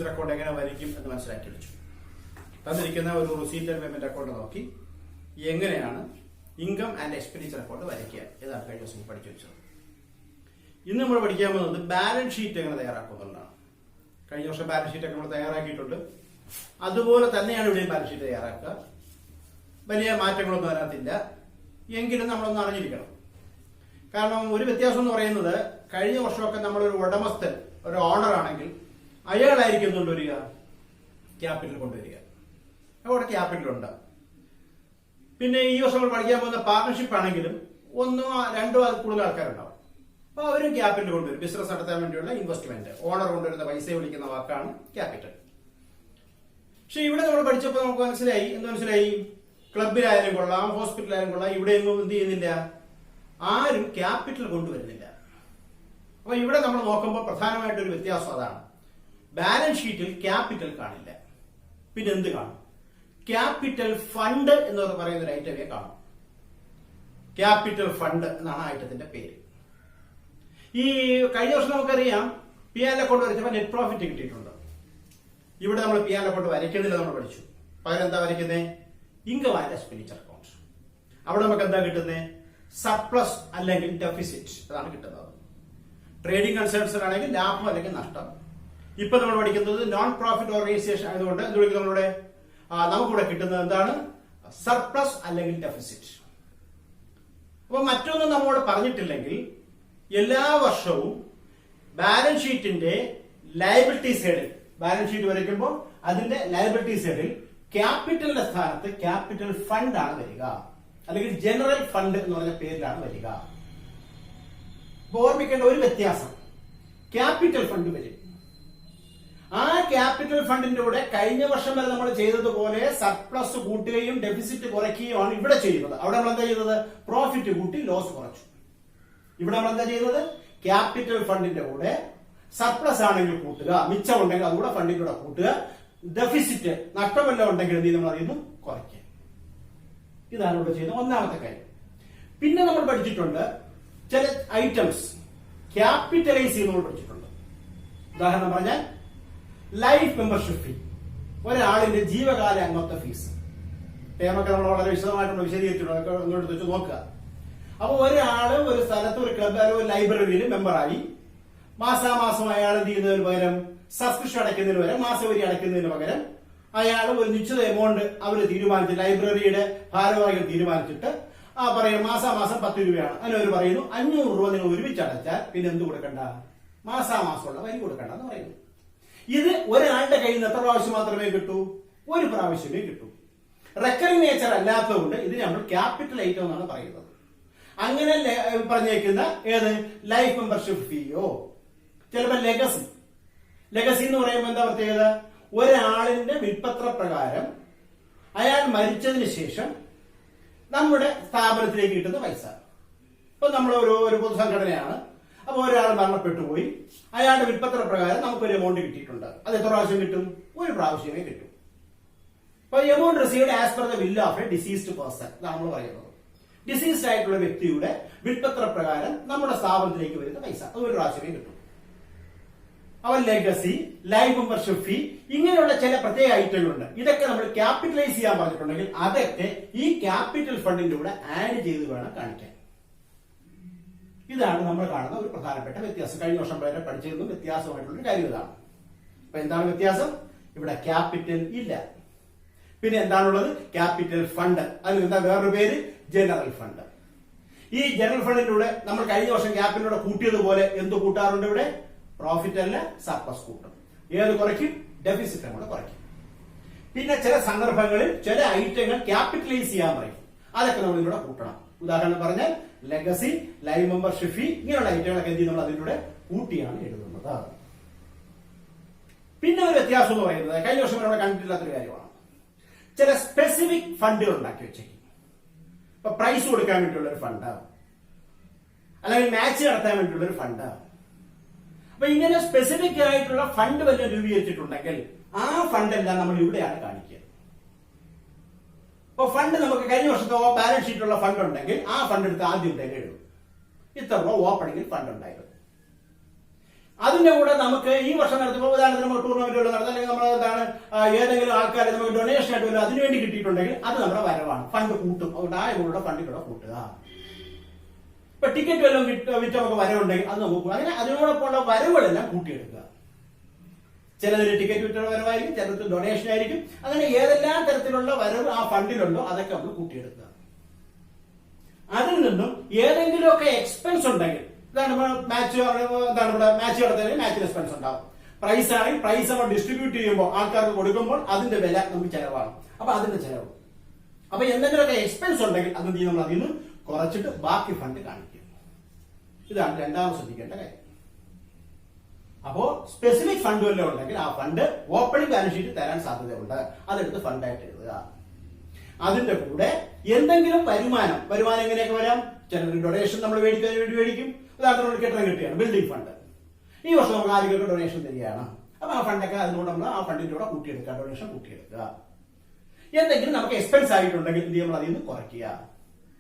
Expenditure account എങ്ങനെ വരയ്ക്കും എന്ന് മനസ്സിലാക്കി വെച്ചു. തന്നിരിക്കുന്ന ഒരു റിസീറ്റ് ആൻഡ് പേയ്മെന്റ് അക്കൗണ്ട് നോക്കി എങ്ങനെയാണ് ഇൻകം ആൻഡ് എക്സ്പെൻഡിച്ചർ അക്കൗണ്ട് വരയ്ക്കുക ഏതാണ് കഴിഞ്ഞ ദിവസം പഠിച്ചു വെച്ചത്. ഇന്ന് നമ്മൾ പഠിക്കാൻ പോകുന്നത് ബാലൻസ് ഷീറ്റ് എങ്ങനെ തയ്യാറാക്കുന്നതാണ്. കഴിഞ്ഞ വർഷം ബാലൻസ് ഷീറ്റ് ഒക്കെ നമ്മൾ തയ്യാറാക്കിയിട്ടുണ്ട്. അതുപോലെ തന്നെയാണ് ഇവിടെയും ബാലൻസ് ഷീറ്റ് തയ്യാറാക്കുക. വലിയ മാറ്റങ്ങളൊന്നും അതിനകത്തില്ല. എങ്കിലും നമ്മളൊന്ന് അറിഞ്ഞിരിക്കണം. കാരണം ഒരു വ്യത്യാസം എന്ന് പറയുന്നത് കഴിഞ്ഞ വർഷമൊക്കെ നമ്മളൊരു ഉടമസ്ഥൻ ഒരു ഓണർ ആണെങ്കിൽ അയാളായിരിക്കും കൊണ്ടുവരിക ക്യാപിറ്റൽ കൊണ്ടുവരിക. അവിടെ ക്യാപിറ്റൽ ഉണ്ട്. പിന്നെ ഈ വർഷം നമ്മൾ പഠിക്കാൻ പോകുന്ന പാർട്ണർഷിപ്പ് ആണെങ്കിലും ഒന്നോ രണ്ടോ അത് കൂടുതൽ ആൾക്കാരുണ്ടാവും. അപ്പൊ അവരും ക്യാപിറ്റൽ കൊണ്ടുവരും. ബിസിനസ് നടത്താൻ വേണ്ടിയുള്ള ഇൻവെസ്റ്റ്മെന്റ്. ഓണർ കൊണ്ടുവരുന്ന പൈസയെ വിളിക്കുന്ന വാക്കാണ് ക്യാപിറ്റൽ. പക്ഷെ ഇവിടെ നമ്മൾ പഠിച്ചപ്പോൾ നമുക്ക് മനസ്സിലായി ക്ലബിലായാലും കൊള്ളാം, ഹോസ്പിറ്റലായാലും കൊള്ളാം, ഇവിടെയൊന്നും എന്ത് ചെയ്യുന്നില്ല, ആരും ക്യാപിറ്റൽ കൊണ്ടുവരുന്നില്ല. അപ്പൊ ഇവിടെ നമ്മൾ നോക്കുമ്പോൾ പ്രധാനമായിട്ടൊരു വ്യത്യാസം അതാണ്. ബാലൻസ് ഷീറ്റിൽ ക്യാപിറ്റൽ കാണില്ല. പിന്നെ എന്ത് കാണും? ക്യാപിറ്റൽ ഫണ്ട് എന്ന് പറയുന്ന ഒരു ഐറ്റമേ കാണും. ക്യാപിറ്റൽ ഫണ്ട് എന്നാണ് ആ ഐറ്റത്തിന്റെ പേര്. ഈ കഴിഞ്ഞ വർഷം നമുക്കറിയാം പി.ആർ. അക്കൗണ്ട് വരച്ചപ്പോൾ നെറ്റ് പ്രോഫിറ്റ് കിട്ടിയിട്ടുണ്ട്. ഇവിടെ നമ്മൾ പി.ആർ. അക്കൗണ്ട് വരയ്ക്കുന്നില്ല, നമ്മൾ പഠിച്ചു. പകരം എന്താ വരയ്ക്കുന്നത്? Income and expenditure account. അവിടെ നമുക്ക് എന്താ കിട്ടുന്നത്? സർപ്ലസ് അല്ലെങ്കിൽ ഡെഫിസിറ്റ് അതാണ് കിട്ടുന്നത്. ട്രേഡിംഗ് കൺസേൺസ് ആണെങ്കിൽ ലാഭം അല്ലെങ്കിൽ നഷ്ടം. ഇപ്പൊ നമ്മൾ പഠിക്കുന്നത് നോൺ പ്രോഫിറ്റ് ഓർഗനൈസേഷൻ ആയതുകൊണ്ട് നമ്മളുടെ നമുക്കിവിടെ കിട്ടുന്നത് എന്താണ്? സർപ്ലസ് അല്ലെങ്കിൽ ഡെഫിസിറ്റ്. അപ്പൊ മറ്റൊന്നും നമ്മോട് പറഞ്ഞിട്ടില്ലെങ്കിൽ എല്ലാ വർഷവും ബാലൻസ് ഷീറ്റിന്റെ ലയബിലിറ്റി സൈഡിൽ ബാലൻസ് ഷീറ്റ് വരയ്ക്കുമ്പോൾ അതിന്റെ ലയബിലിറ്റി സൈഡിൽ ക്യാപിറ്റലിന്റെ സ്ഥാനത്ത് ക്യാപിറ്റൽ ഫണ്ട് ആണ് വരിക, അല്ലെങ്കിൽ ജനറൽ ഫണ്ട് എന്ന് പറഞ്ഞ പേരിലാണ് വരിക. ഓർമ്മിക്കേണ്ട ഒരു വ്യത്യാസം, ക്യാപിറ്റൽ ഫണ്ട് വരും. ആ ക്യാപിറ്റൽ ഫണ്ടിന്റെ കൂടെ കഴിഞ്ഞ വർഷം വരെ നമ്മൾ ചെയ്തതുപോലെ സർപ്ലസ് കൂട്ടുകയും ഡെഫിസിറ്റ് കുറയ്ക്കുകയുമാണ് ഇവിടെ ചെയ്യുന്നത്. അവിടെ നമ്മൾ എന്താ ചെയ്തത്? പ്രോഫിറ്റ് കൂട്ടി ലോസ് കുറച്ചു. ഇവിടെ നമ്മൾ എന്താ ചെയ്യുന്നത്? ക്യാപിറ്റൽ ഫണ്ടിന്റെ കൂടെ സർപ്ലസ് ആണെങ്കിൽ കൂട്ടുക, മിച്ചമുണ്ടെങ്കിൽ അതുകൂടെ ഫണ്ടിന്റെ കൂടെ കൂട്ടുക, ഡെഫിസിറ്റ് നഷ്ടമല്ല ഉണ്ടെങ്കിൽ എന്ത് നമ്മൾ അറിയുന്നു കുറയ്ക്കുക. ഇതാണ് ഇവിടെ ചെയ്യുന്ന ഒന്നാമത്തെ കാര്യം. പിന്നെ നമ്മൾ പഠിച്ചിട്ടുണ്ട് ചില ഐറ്റംസ് ക്യാപിറ്റലൈസ് ചെയ്യുന്ന നമ്മൾ പഠിച്ചിട്ടുണ്ട്. ഉദാഹരണം പറഞ്ഞാൽ ലൈഫ് മെമ്പർഷിപ്പ് ഫീ, ഒരാളിന്റെ ജീവകാല അംഗത്വ ഫീസ്. ടേമൊക്കെ നമ്മൾ വളരെ വിശദമായിട്ടുള്ള വിശദീകരിച്ചിട്ടുണ്ട്, ഒന്നുകൂടെ വെച്ച് നോക്കുക. അപ്പൊ ഒരാള് ഒരു സ്ഥലത്ത് ഒരു ക്ലബ് ഒരു ലൈബ്രറിയിൽ മെമ്പറായി മാസാമാസം അയാൾ എന്ത് ചെയ്യുന്നതിന് പകരം സബ്സ്ക്രിപ്ഷൻ അടയ്ക്കുന്നതിന് പകരം മാസവരി അടയ്ക്കുന്നതിന് പകരം അയാൾ ഒരു നിശ്ചിത എമൗണ്ട് അവർ തീരുമാനിച്ച് ലൈബ്രറിയുടെ ഭാരവാഹികൾ തീരുമാനിച്ചിട്ട് പറയും മാസാമാസം 10 രൂപയാണ്. അതിനവർ പറയുന്നു 500 രൂപ നിങ്ങൾ ഒരുമിച്ച് അടച്ചാൽ പിന്നെ എന്ത് കൊടുക്കണ്ട? മാസാമാസമുള്ള വരി കൊടുക്കണ്ട എന്ന് പറയുന്നു. ഇത് ഒരാളുടെ കയ്യിൽ നിന്ന് എത്ര പ്രാവശ്യം മാത്രമേ കിട്ടൂ? ഒരു പ്രാവശ്യമേ കിട്ടൂ. റെക്കറിംഗ് നേച്ചർ അല്ലാത്തതുകൊണ്ട് ഇതിന് നമ്മൾ ക്യാപിറ്റൽ ഐറ്റം എന്നാണ് പറയുന്നത്. അങ്ങനെ പറഞ്ഞേക്കുന്ന ഏത് ലൈഫ് മെമ്പർഷിപ്പ് ഫീയോ ചിലപ്പോൾ ലെഗസി എന്ന് പറയുമ്പോൾ എന്താ പ്രത്യേകത? ഒരാളിന്റെ വിൽപ്പത്ര പ്രകാരം അയാൾ മരിച്ചതിന് ശേഷം നമ്മുടെ സ്ഥാപനത്തിലേക്ക് കിട്ടുന്ന പൈസ. ഇപ്പൊ നമ്മൾ ഒരു പൊതുസംഘടനയാണ്. അപ്പൊ ഒരാൾ മരണപ്പെട്ടുപോയി, അയാളുടെ വിൽപ്പത്ര പ്രകാരം നമുക്കൊരു എമൗണ്ട് കിട്ടിയിട്ടുണ്ട്. അത് എത്ര പ്രാവശ്യം കിട്ടും? ഒരു പ്രാവശ്യമേ കിട്ടും. അപ്പൊ amount received as per the will of A diseased person ഇതാണ് നമ്മൾ പറയുന്നത്. ഡിസീസ്ഡ് ആയിട്ടുള്ള വ്യക്തിയുടെ വിൽപ്പത്ര പ്രകാരം നമ്മുടെ സ്ഥാപനത്തിലേക്ക് വരുന്ന പൈസ അത് ഒരു പ്രാവശ്യമേ കിട്ടും. അവ ലെഗസി, ലൈഫ് മെമ്പർഷിപ്പ് ഫീ, ഇങ്ങനെയുള്ള ചില പ്രത്യേക ഐറ്റങ്ങളുണ്ട്. ഇതൊക്കെ നമ്മൾ ക്യാപിറ്റലൈസ് ചെയ്യാൻ പറഞ്ഞിട്ടുണ്ടെങ്കിൽ അതൊക്കെ ഈ ക്യാപിറ്റൽ ഫണ്ടിന്റെ കൂടെ ആഡ് ചെയ്ത് വേണം കാണിക്കാൻ. ഇതാണ് നമ്മൾ കാണുന്ന ഒരു പ്രധാനപ്പെട്ട വ്യത്യാസം. കഴിഞ്ഞ വർഷം വരെ പഠിച്ചിരുന്ന വ്യത്യാസമായിട്ടുള്ള കാര്യം ഇതാണ്. അപ്പൊ എന്താണ് വ്യത്യാസം? ഇവിടെ ക്യാപിറ്റൽ ഇല്ല. പിന്നെ എന്താണുള്ളത്? Capital fund. അതിന് എന്താ വേറൊരു പേര്? General fund. ഈ ജനറൽ ഫണ്ടിന്റെ കൂടെ നമ്മൾ കഴിഞ്ഞ വർഷം ക്യാപിറ്റലിലൂടെ കൂട്ടിയതുപോലെ എന്ത് കൂട്ടാറുണ്ട്? ഇവിടെ പ്രോഫിറ്റ് അല്ല സർപ്ലസ് കൂട്ടും. ഏത് കുറയ്ക്കും? ഡെഫിസിറ്റും കൂടെ കുറയ്ക്കും. പിന്നെ ചില സന്ദർഭങ്ങളിൽ ചില ഐറ്റങ്ങൾ ക്യാപിറ്റലൈസ് ചെയ്യാൻ പറയും. അതൊക്കെ നമ്മൾ ഇതിലൂടെ കൂട്ടണം. ഉദാഹരണം പറഞ്ഞാൽ ലെഗസി, ലൈഫ് മെമ്പർഷിപ്പ് ഫീ ഇങ്ങനെയുള്ള ഐറ്റങ്ങളൊക്കെ എന്ത് ചെയ്യും? നമ്മൾ അതിലൂടെ കൂട്ടിയാണ് എഴുതുന്നത്. പിന്നെ ഒരു വ്യത്യാസം എന്ന് പറയുന്നത് കഴിഞ്ഞ വർഷം നമ്മൾ കണ്ടിട്ടില്ലാത്തൊരു കാര്യമാണ്. ചില സ്പെസിഫിക് ഫണ്ടുകൾ ഉണ്ടാക്കി വെച്ചേക്കും. ഇപ്പൊ പ്രൈസ് കൊടുക്കാൻ വേണ്ടിയുള്ള ഒരു ഫണ്ട്, അല്ലെങ്കിൽ മാച്ച് നടത്താൻ വേണ്ടിയുള്ള ഒരു ഫണ്ട്. അപ്പൊ ഇങ്ങനെ സ്പെസിഫിക് ആയിട്ടുള്ള ഫണ്ട് വല്ലതും രൂപീകരിച്ചിട്ടുണ്ടെങ്കിൽ ആ ഫണ്ട് എല്ലാം നമ്മൾ ഇവിടെയാണ് കാണിക്കുക. അപ്പൊ ഫണ്ട് നമുക്ക് കഴിഞ്ഞ വർഷത്തെ ബാലൻസ് ഷീറ്റുള്ള ഫണ്ട് ഉണ്ടെങ്കിൽ ആ ഫണ്ട് എടുത്ത് ആദ്യം തന്നെ എഴുതും. ഇത്ര രൂപ ഓപ്പണിംഗിൽ ഫണ്ട് ഉണ്ടായിരുന്നു. അതിന്റെ കൂടെ നമുക്ക് ഈ വർഷം നടത്തുമ്പോൾ ഉദാഹരണത്തിന് നമ്മൾ ടൂർണമെന്റുകൾ നടത്തുക, അല്ലെങ്കിൽ നമ്മൾ എന്താണ് ഏതെങ്കിലും ആൾക്കാർ നമുക്ക് ഡൊണേഷൻ ആയിട്ട് വരും, അതിനുവേണ്ടി കിട്ടിയിട്ടുണ്ടെങ്കിൽ അത് നമ്മുടെ വരവാണ്. ഫണ്ട് കൂട്ടും. അതുകൊണ്ട് ആ എമൗണ്ട് ഫണ്ടിലൂടെ കൂട്ടുക. ഇപ്പൊ ടിക്കറ്റ് വല്ലതും വിറ്റ് നമുക്ക് വരവുണ്ടെങ്കിൽ അത് നമുക്ക് അങ്ങനെ അതിനോടൊപ്പമുള്ള വരവുകളെല്ലാം കൂട്ടിയെടുക്കുക. ചിലതിന് ടിക്കറ്റ് വിറ്റുള്ള വരവായിരിക്കും, ചിലത് ഡൊണേഷൻ ആയിരിക്കും. അങ്ങനെ ഏതെല്ലാം തരത്തിലുള്ള വരവ് ആ ഫണ്ടിലുണ്ടോ അതൊക്കെ നമ്മൾ കൂട്ടിയെടുക്കുക. അതിൽ നിന്നും ഏതെങ്കിലുമൊക്കെ എക്സ്പെൻസ് ഉണ്ടെങ്കിൽ, മാച്ച് നടത്തുന്നതിന് മാച്ചിന് എക്സ്പെൻസ് ഉണ്ടാവും. പ്രൈസ് ആണെങ്കിൽ പ്രൈസ് നമ്മൾ ഡിസ്ട്രിബ്യൂട്ട് ചെയ്യുമ്പോൾ ആൾക്കാർക്ക് കൊടുക്കുമ്പോൾ അതിന്റെ വില നമുക്ക് ചെലവാണ്. അപ്പൊ അതിന്റെ ചെലവ്. അപ്പൊ എന്തെങ്കിലുമൊക്കെ എക്സ്പെൻസ് ഉണ്ടെങ്കിൽ അത് നമ്മൾ അതിൽ നിന്ന് കുറച്ചിട്ട് ബാക്കി ഫണ്ട് കാണിക്കും. ഇതാണ് രണ്ടാമത് ശ്രദ്ധിക്കേണ്ട കാര്യം. അപ്പോ സ്പെസിഫിക് ഫണ്ട് വല്ലതും ഉണ്ടെങ്കിൽ ആ ഫണ്ട് ഓപ്പണിംഗ് ബാലൻസ് ഷീറ്റ് തരാൻ സാധ്യതയുണ്ട്. അതെടുത്ത് ഫണ്ടായിട്ട് എഴുതുക. അതിന്റെ കൂടെ എന്തെങ്കിലും വരുമാനം എങ്ങനെയൊക്കെ വരാം? ചിലർ ഡൊണേഷൻ നമ്മൾ മേടിക്കാൻ വേണ്ടി മേടിക്കും. ഉദാഹരണത്തിന് കെട്ടിടം കിട്ടുകയാണ്, ബിൽഡിംഗ് ഫണ്ട്. ഈ വർഷം നമുക്ക് ആരെങ്കിലും ഡൊണേഷൻ തരികയാണ്. അപ്പൊ ആ ഫണ്ടൊക്കെ അതിനോട് നമ്മൾ ആ ഫണ്ടിന്റെ കൂടെ കൂട്ടിയെടുക്കുക, ഡൊണേഷൻ കൂട്ടിയെടുക്കുക. എന്തെങ്കിലും നമുക്ക് എക്സ്പെൻസ് ആയിട്ടുണ്ടെങ്കിൽ എന്ത് നമ്മൾ അതിൽ നിന്ന് കുറയ്ക്കുക.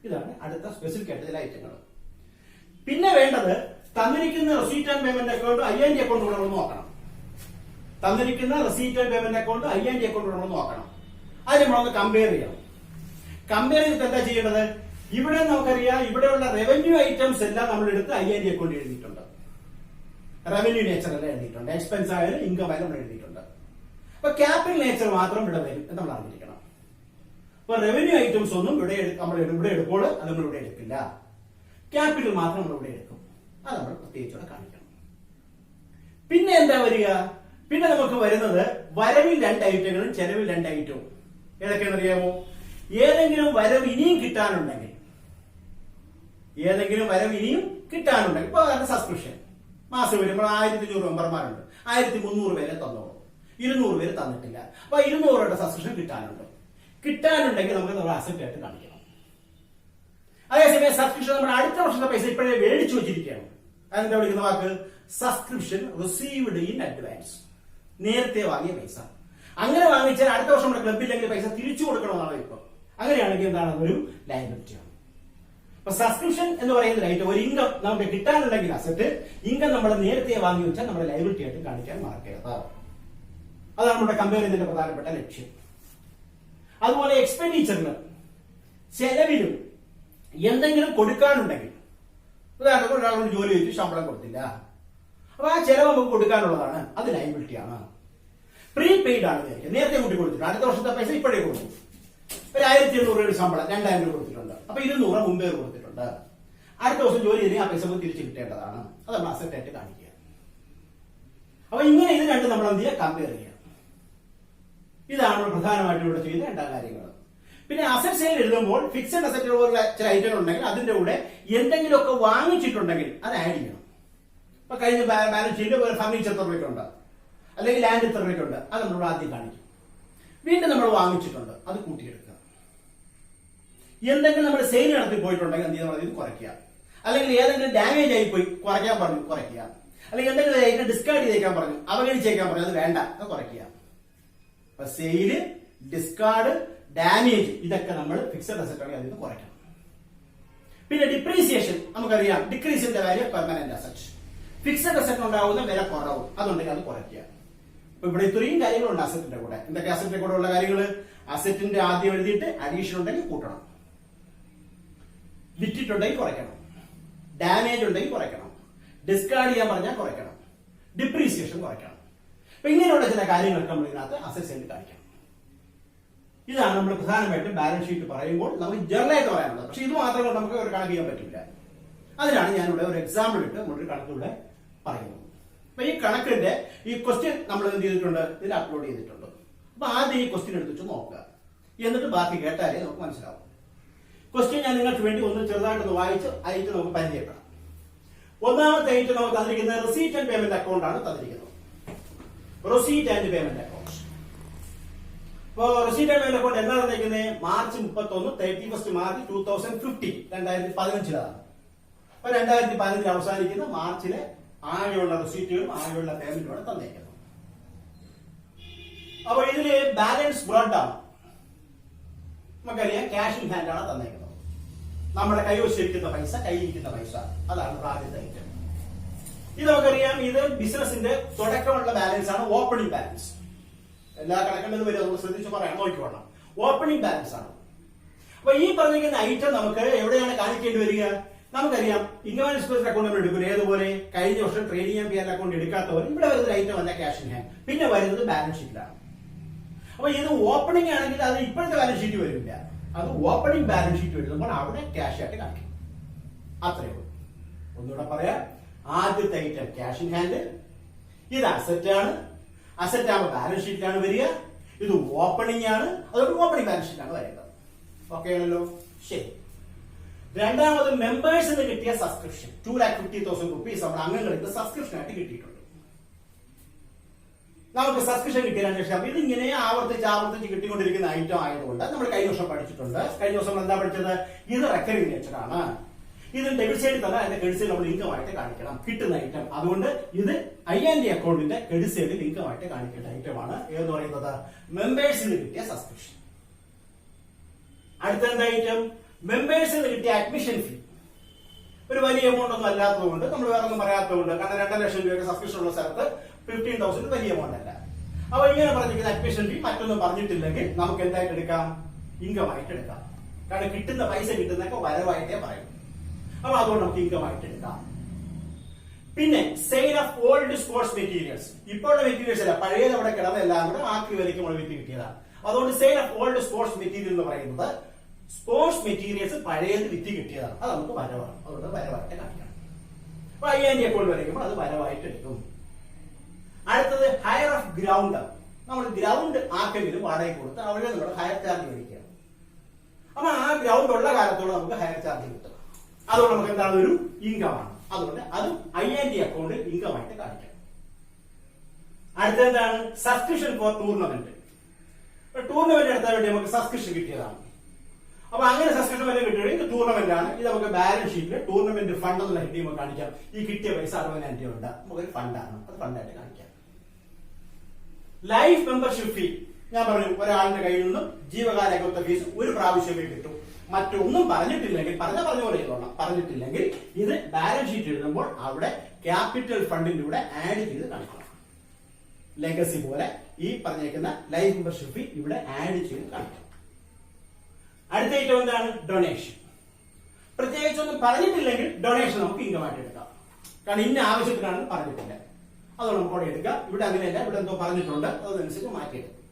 ഇതാണ് അടുത്ത സ്പെസിഫിക് ആയിട്ട് ചില ഐറ്റങ്ങൾ. പിന്നെ വേണ്ടത് തന്നിരിക്കുന്ന receipt and payment account IND account കൂടെ നമ്മൾ നോക്കണം. തന്നിരിക്കുന്ന receipt and payment account IND account കൂടെ നമ്മൾ നോക്കണം. അത് നമ്മളൊന്ന് കമ്പയർ ചെയ്യണം. കമ്പയർ ചെയ്തിട്ട് എന്താ ചെയ്യേണ്ടത്? ഇവിടെ നമുക്കറിയാം, ഇവിടെയുള്ള റവന്യൂ ഐറ്റംസ് എല്ലാം നമ്മൾ എടുത്ത് IND അക്കൗണ്ട് എഴുതിയിട്ടുണ്ട്. റവന്യൂ നേച്ചർ എല്ലാം എഴുതിയിട്ടുണ്ട്. എക്സ്പെൻസ് ആയാലും ഇൻകം ആയാലും നമ്മൾ എഴുതിയിട്ടുണ്ട്. അപ്പൊ ക്യാപിറ്റൽ നേച്ചർ മാത്രം ഇവിടെ വരും എന്ന് നമ്മൾ അറിഞ്ഞിരിക്കണം. അപ്പൊ റവന്യൂ ഐറ്റംസ് ഒന്നും നമ്മൾ ഇവിടെ എടുക്കുമ്പോൾ അത് നമ്മൾ ഇവിടെ എടുക്കില്ല. ക്യാപിറ്റൽ മാത്രം നമ്മൾ ഇവിടെ എടുക്കും. അത് നമ്മൾ പ്രത്യേകിച്ചോടെ കാണിക്കണം. പിന്നെ എന്താ വരിക? പിന്നെ നമുക്ക് വരുന്നത് വരവിൽ 2 ഐറ്റങ്ങളും ചെലവിൽ 2 ഐറ്റവും. ഏതൊക്കെയാണെന്ന് അറിയാമോ? ഏതെങ്കിലും വരവ് ഇനിയും കിട്ടാനുണ്ടെങ്കിൽ ഇപ്പൊ സബ്സ്ക്രിപ്ഷൻ മാസം വരുമ്പോൾ 1500 മെമ്പർമാരുണ്ട്. 1300 പേരെ തന്നോളൂ, 200 പേര് തന്നിട്ടില്ല. അപ്പൊ 200 രൂപയുടെ സബ്സ്ക്രിപ്ഷൻ കിട്ടാനുണ്ടെങ്കിൽ നമുക്ക് അസറ്റ് ആയിട്ട് കാണിക്കണം. അതേസമയം സബ്സ്ക്രിപ്ഷൻ നമ്മുടെ അടുത്ത വർഷത്തെ പൈസ ഇപ്പോഴേ മേടിച്ചു വെച്ചിരിക്കുകയാണ്. അതെന്താ വിളിക്കുന്ന വാക്ക്? Subscription received in advance. നേരത്തെ വാങ്ങിയ പൈസ. അങ്ങനെ വാങ്ങിച്ചാൽ അടുത്ത വർഷം നമ്മുടെ ക്ലബില്ലെങ്കിൽ പൈസ തിരിച്ചു കൊടുക്കണമെന്നാണ് ഇപ്പൊ. അങ്ങനെയാണെങ്കിൽ എന്താണ്? ഒരു ലയബിലിറ്റിയാണ്. അപ്പൊ സബ്സ്ക്രിപ്ഷൻ എന്ന് പറയുന്ന ഐറ്റം ഒരു ഇൻകം നമുക്ക് കിട്ടാനുണ്ടെങ്കിൽ അസറ്റ്, ഇൻകം നമ്മൾ നേരത്തെ വാങ്ങി വെച്ചാൽ നമ്മുടെ ലയബിലിറ്റി ആയിട്ട് കാണിക്കാൻ മറക്കരുത്. അതാണ് നമ്മുടെ കമ്പയർ ചെയ്തതിന്റെ പ്രധാനപ്പെട്ട ലക്ഷ്യം. അതുപോലെ എക്സ്പെൻഡിച്ചറിന്, ചെലവിലും എന്തെങ്കിലും കൊടുക്കാനുണ്ടെങ്കിൽ, ഉദാഹരണത്തിന് ഒരാളോട് ജോലി ചെയ്തു ശമ്പളം കൊടുത്തില്ല, അപ്പൊ ആ ചെലവ് നമുക്ക് കൊടുക്കാനുള്ളതാണ്, അത് ലയബിലിറ്റി ആണ്. പ്രീപെയ്ഡ് ആണ്. നേരത്തെ കൂട്ടി കൊടുത്തിട്ടുണ്ട്. അടുത്ത വർഷത്തെ പൈസ ഇപ്പോഴേ കൊടുക്കും. ഒരു 1800 രൂപയുടെ ശമ്പളം 2000 രൂപ കൊടുത്തിട്ടുണ്ട്. അപ്പൊ 200 മുമ്പേ കൊടുത്തിട്ടുണ്ട്. അടുത്ത ദിവസം ജോലി ചെയ്തെങ്കിൽ ആ പൈസ തിരിച്ചു കിട്ടേണ്ടതാണ്. അത് നമ്മൾ അസറ്റ് ആയിട്ട് കാണിക്കുക. അപ്പൊ ഇങ്ങനെ ഇത് രണ്ടും നമ്മൾ എന്ത് ചെയ്യുക? കമ്പയർ ചെയ്യുക. ഇതാണ് പ്രധാനമായിട്ടും ഇവിടെ ചെയ്യുന്ന 2 കാര്യങ്ങൾ. പിന്നെ അസറ്റ് സെയിൽ എഴുതുമ്പോൾ ഫിക്സഡ് അസറ്റ് ചില ഐറ്റങ്ങൾ ഉണ്ടെങ്കിൽ അതിന്റെ കൂടെ എന്തെങ്കിലുമൊക്കെ വാങ്ങിച്ചിട്ടുണ്ടെങ്കിൽ അത് ആഡ് ചെയ്യണം. ഇപ്പൊ കഴിഞ്ഞ ബാലൻസ് ഷീറ്റ് ഫർണിച്ചർ എത്ര രൂപയ്ക്കുണ്ട്, അല്ലെങ്കിൽ ലാൻഡ് എത്ര രൂപയ്ക്കുണ്ട്, അത് നമ്മളിവിടെ ആദ്യം കാണിക്കും. വീണ്ടും നമ്മൾ വാങ്ങിച്ചിട്ടുണ്ട്, അത് കൂട്ടിയെടുക്കുക. എന്തെങ്കിലും നമ്മൾ സെയിൽ നടത്തി പോയിട്ടുണ്ടെങ്കിൽ എന്ത് ചെയ്യുന്നത്? കുറയ്ക്കുക. അല്ലെങ്കിൽ ഏതെങ്കിലും ഡാമേജ് ആയി പോയി കുറയ്ക്കാൻ പറഞ്ഞു, കുറയ്ക്കുക. അല്ലെങ്കിൽ എന്തെങ്കിലും ഡിസ്കാർഡ് ചെയ്തേക്കാൻ പറഞ്ഞു, അവഗണിച്ചേക്കാൻ പറഞ്ഞു, അത് വേണ്ട, അത് കുറയ്ക്കുക. അപ്പൊ സെയില്, ഡിസ്കാർഡ്, ഡാമേജ് ഇതൊക്കെ നമ്മൾ ഫിക്സഡ് അസറ്റ് ആണെങ്കിൽ അതിൽ നിന്ന് കുറയ്ക്കണം. പിന്നെ ഡിപ്രീസിയേഷൻ നമുക്കറിയാം, ഡിക്രീസിന്റെ value permanent asset. Fixed asset ഉണ്ടാവുന്ന വില കുറവ്, അതുണ്ടെങ്കിൽ അത് കുറയ്ക്കുക. അപ്പൊ ഇവിടെ ഇത്രയും കാര്യങ്ങളുണ്ട് അസറ്റിന്റെ കൂടെ. എന്തൊക്കെ അസറ്റിന്റെ കൂടെ ഉള്ള കാര്യങ്ങൾ? അസറ്റിന്റെ ആദ്യം എഴുതിയിട്ട് അഡീഷൻ ഉണ്ടെങ്കിൽ കൂട്ടണം, വിറ്റിട്ടുണ്ടെങ്കിൽ കുറയ്ക്കണം, ഡാമേജ് ഉണ്ടെങ്കിൽ കുറയ്ക്കണം, ഡിസ്കാർഡ് ചെയ്യാൻ പറഞ്ഞാൽ കുറയ്ക്കണം, ഡിപ്രീസിയേഷൻ കുറയ്ക്കണം. അപ്പൊ ഇങ്ങനെയുള്ള ചില കാര്യങ്ങളൊക്കെ നമ്മൾ ഇതിനകത്ത് അസറ്റ് സൈഡിൽ കാണിക്കണം. ഇതാണ് നമ്മൾ പ്രധാനമായിട്ടും ബാലൻസ് ഷീറ്റ് പറയുമ്പോൾ നമുക്ക് ജനറലായിട്ട് പറയാനുള്ളത്. പക്ഷെ ഇത് മാത്രം കൊണ്ട് നമുക്ക് ഒരു കണക്ക് ചെയ്യാൻ പറ്റില്ല. അതിനാണ് ഞാനിവിടെ ഒരു എക്സാമ്പിൾ ഇട്ട് നമ്മളൊരു കണക്കിലൂടെ പറയുന്നത്. അപ്പൊ ഈ കണക്കിന്റെ ഈ ക്വസ്റ്റ്യൻ നമ്മൾ എന്ത് ചെയ്തിട്ടുണ്ട്? ഇതിൽ അപ്ലോഡ് ചെയ്തിട്ടുണ്ട്. അപ്പൊ ആദ്യം ഈ ക്വസ്റ്റ്യൻ എടുത്തിട്ട് നോക്കുക, എന്നിട്ട് ബാക്കി കേട്ടാലേ നമുക്ക് മനസ്സിലാവും. ക്വസ്റ്റ്യൻ ഞാൻ നിങ്ങൾക്ക് വേണ്ടി ഒന്ന് ചെറുതായിട്ടൊന്ന് വായിച്ച് അയച്ച് നമുക്ക് പരിചയപ്പെടാം. ഒന്നാമത്തെ ഐറ്റം നമുക്ക് തന്നിരിക്കുന്നത് റെസീറ്റ് ആൻഡ് പേയ്മെന്റ് അക്കൗണ്ട് ആണ് തന്നിരിക്കുന്നത്. Receipt and payment account. അപ്പോ റെസീറ്റ് ആൻഡ് പേയ്മെന്റ് അക്കൗണ്ട് എന്താ തന്നിരിക്കുന്നത്? March 31, 31 March 2015, 2015ലാണ്. അപ്പൊ 2015 അവസാനിക്കുന്ന മാർച്ചിലെ ആകെയുള്ള റെസീറ്റുകളും ആകെയുള്ള പേയ്മെന്റുമാണ് തന്നേക്കുന്നത്. അപ്പൊ ഇതില് ബാലൻസ് ബ്രോഡ് ആണ്. നമുക്കറിയാം ക്യാഷ് ഇൻ ഹാൻഡ് ആണ് തന്നേക്കുന്നത്. നമ്മുടെ കൈവശിരിക്കുന്ന പൈസ, കയ്യിരിക്കുന്ന പൈസ, അതാണ് ആദ്യത്തെ ഐറ്റം. ഇത് നമുക്കറിയാം, ഇത് ബിസിനസിന്റെ തുടക്കമുള്ള ബാലൻസ് ആണ്, ഓപ്പണിംഗ് ബാലൻസ്. എല്ലാ കണക്കേണ്ടത് വരും, നമ്മൾ ശ്രദ്ധിച്ച് പറയാം, നോക്കിക്കോണം. ഓപ്പണിംഗ് ബാലൻസ് ആണ്. അപ്പൊ ഈ പറഞ്ഞിരിക്കുന്ന ഐറ്റം നമുക്ക് എവിടെയാണ് കാണിക്കേണ്ടി വരിക? നമുക്കറിയാം, ഇൻകം ആൻഡ് എക്സ്പെൻസ് അക്കൗണ്ട് നമ്മൾ എടുക്കും ഏതുപോലെ, കഴിഞ്ഞ വർഷം ട്രേഡിംഗ് ആൻഡ് പി&എൽ അക്കൗണ്ട് എടുക്കാത്ത പോലെ ഇവിടെ വരുന്ന ഐറ്റം അല്ല ക്യാഷ് ഇൻ ഹാൻഡ്, പിന്നെ വരുന്നത് ബാലൻസ് ഷീറ്റിലാണ്. അപ്പൊ ഇത് ഓപ്പണിംഗ് ആണെങ്കിൽ അത് ഇപ്പോഴത്തെ ബാലൻസ് ഷീറ്റ് വരില്ല, അത് ഓപ്പണിംഗ് ബാലൻസ് ഷീറ്റ് വരുമ്പോൾ അവിടെ ക്യാഷ് ആയിട്ട് കാണിക്കും. അത്രയേ ഉള്ളൂ. ഒന്നുകൂടെ പറയാം, ആദ്യത്തെ ഐറ്റം ക്യാഷ് ഇൻ ഹാൻഡ്, ഇത് അസറ്റ് ആണ്, അസറ്റ് ആകുമ്പോൾ ബാലൻസ് ഷീറ്റിലാണ് വരിക. ഇത് ഓപ്പണിംഗ് ആണ്, അതുകൊണ്ട് ഓപ്പണിംഗ് ബാലൻസ് ഷീറ്റാണ് വരുന്നത്. ഓക്കെ ആണല്ലോ, ശരി. രണ്ടാമത് മെമ്പേഴ്സിന് കിട്ടിയ സബ്സ്ക്രിപ്ഷൻ 2,50,000 റുപ്പീസ് നമ്മുടെ അംഗങ്ങൾക്ക് സബ്സ്ക്രിപ്ഷൻ ആയിട്ട് കിട്ടിയിട്ടുണ്ട്. നമുക്ക് സബ്സ്ക്രിപ്ഷൻ കിട്ടിയതിനു ശേഷം ഇതിങ്ങനെ ആവർത്തിച്ച് കിട്ടിക്കൊണ്ടിരിക്കുന്ന ഐറ്റം ആയതുകൊണ്ട് നമ്മൾ കഴിഞ്ഞ വർഷം പഠിച്ചിട്ടുണ്ട്. കഴിഞ്ഞ ദിവസം എന്താ പഠിച്ചത്? ഇത് റെക്കറിംഗ് നേച്ചറാണ്. ഇത് ഡെബിറ്റ് സൈഡിൽ തന്നെ അതിന്റെ ക്രെഡിറ്റ് സൈഡ് നമ്മൾ ഇൻകം ആയിട്ട് കാണിക്കണം, കിട്ടുന്ന ഐറ്റം. അതുകൊണ്ട് ഇത് I&D അക്കൗണ്ടിന്റെ ക്രെഡിറ്റ് സൈഡിൽ ഇൻകം ആയിട്ട് കാണിക്കേണ്ട ഐറ്റമാണ് എന്ന് പറയുന്നത് മെമ്പേഴ്സിന് കിട്ടിയ സബ്സ്ക്രിപ്ഷൻ. അടുത്ത എന്താ ഐറ്റം? മെമ്പേഴ്സിന് കിട്ടിയ അഡ്മിഷൻ ഫീ. ഒരു വലിയ എമൗണ്ട് ഒന്നും അല്ലാത്തതുകൊണ്ട് നമ്മൾ വേറെ ഒന്നും പറയാത്തതുകൊണ്ട്, കാരണം 2 ലക്ഷം രൂപയൊക്കെ സബ്സ്ക്രിപ്ഷൻ ഉള്ള സ്ഥലത്ത് 15,000 വലിയ എമൗണ്ട് അല്ല. അപ്പൊ ഇങ്ങനെ പറഞ്ഞിരിക്കുന്ന അഡ്മിഷൻ ഫീ മറ്റൊന്നും പറഞ്ഞിട്ടില്ലെങ്കിൽ നമുക്ക് എന്തായിട്ട് എടുക്കാം? ഇൻകം ആയിട്ട് എടുക്കാം. കാരണം കിട്ടുന്ന പൈസ കിട്ടുന്നതൊക്കെ വരവായിട്ടേ പറയും. അപ്പൊ അതുകൊണ്ട് നമുക്ക് ഇൻകം ആയിട്ട് എടുക്കാം. പിന്നെ sale of old sports materials. ഇപ്പോഴുള്ള മെറ്റീരിയൽസ് അല്ല, പഴയത് അവിടെ കിടന്ന എല്ലാം കൂടെ ആക്കി വരയ്ക്ക് നമ്മൾ വിറ്റ് കിട്ടിയതാണ്. അതുകൊണ്ട് sale of old sports material എന്ന് പറയുന്നത് സ്പോർട്സ് മെറ്റീരിയൽസ് പഴയത് വിറ്റ് കിട്ടിയതാണ്, അത് നമുക്ക് വരവാണ്. അതുകൊണ്ട് വരവായിട്ട് കാണിക്കണം. അപ്പൊ I&D അക്കൗണ്ട് വരയ്ക്കുമ്പോൾ അത് വരവായിട്ട് എടുക്കും. അടുത്തത് ഹയർ ഓഫ് ഗ്രൗണ്ട്. നമ്മൾ ഗ്രൗണ്ട് ആർക്കെങ്കിലും വാടക കൊടുത്ത് അവിടെ നമ്മൾ ഹയർ ചാർജ് മേടിക്കുക. അപ്പൊ ആ ഗ്രൗണ്ട് ഉള്ള കാലത്തോടെ നമുക്ക് ഹയർ ചാർജ് കിട്ടും. അതുകൊണ്ട് നമുക്ക് എന്താണ്? ഒരു ഇൻകം ആണ്. അതുകൊണ്ട് അതും I&D അക്കൗണ്ട് ഇൻകം ആയിട്ട് കാണിക്കാം. അടുത്തെന്താണ്? Subscription for tournament. ടൂർണമെന്റ് എടുത്താൽ വേണ്ടി നമുക്ക് സബ്സ്ക്രിപ്ഷൻ കിട്ടിയതാണ്. അപ്പൊ അങ്ങനെ സബ്സ്ക്രിപ്ഷൻ വരെ കിട്ടിയത് ഇത് ടൂർണമെന്റ് ആണ്. ഇത് നമുക്ക് ബാലൻസ് ഷീറ്റിൽ ടൂർണമെന്റ് ഫണ്ട് എന്നുള്ള ഹെഡ് നമുക്ക് കാണിക്കാം. ഈ കിട്ടിയ പൈസ 60,000 രൂപ ഉണ്ട്, നമുക്കൊരു ഫണ്ടാണ്, അത് ഫണ്ടായിട്ട് കാണിക്കാം. ലൈഫ് മെമ്പർഷിപ്പ് ഫീ. ഞാൻ പറഞ്ഞു, ഒരാളുടെ കയ്യിൽ നിന്നും ജീവകാല അംഗത്വ ഫീസ് ഒരു പ്രാവശ്യമേ കിട്ടും. മറ്റൊന്നും പറഞ്ഞിട്ടില്ലെങ്കിൽ, പറഞ്ഞ പോലെ ചെയ്തോളാം. പറഞ്ഞിട്ടില്ലെങ്കിൽ ഇത് ബാലൻസ് ഷീറ്റ് എഴുതുമ്പോൾ അവിടെ ക്യാപിറ്റൽ ഫണ്ടിന്റെ കൂടെ ആഡ് ചെയ്ത് കാണിക്കണം. ലെഗസി പോലെ ഈ പറഞ്ഞേക്കുന്ന ലൈഫ് മെമ്പർഷിപ്പ് ഫീ ഇവിടെ ആഡ് ചെയ്ത് കാണിക്കണം. അടുത്ത ഐറ്റം എന്താണ്? ഡൊണേഷൻ. പ്രത്യേകിച്ചൊന്നും പറഞ്ഞിട്ടില്ലെങ്കിൽ ഡൊണേഷൻ നമുക്ക് ഇൻകം ആയിട്ട് എടുക്കാം. കാരണം ഇന്ന ആവശ്യത്തിനാണെന്ന് പറഞ്ഞിട്ടില്ല, അതുകൊണ്ട് നമുക്ക് അവിടെ എടുക്കാം. ഇവിടെ അങ്ങനെയല്ല, ഇവിടെ എന്തോ പറഞ്ഞിട്ടുണ്ട്, അതനുസരിച്ച് മാറ്റിയെടുക്കും.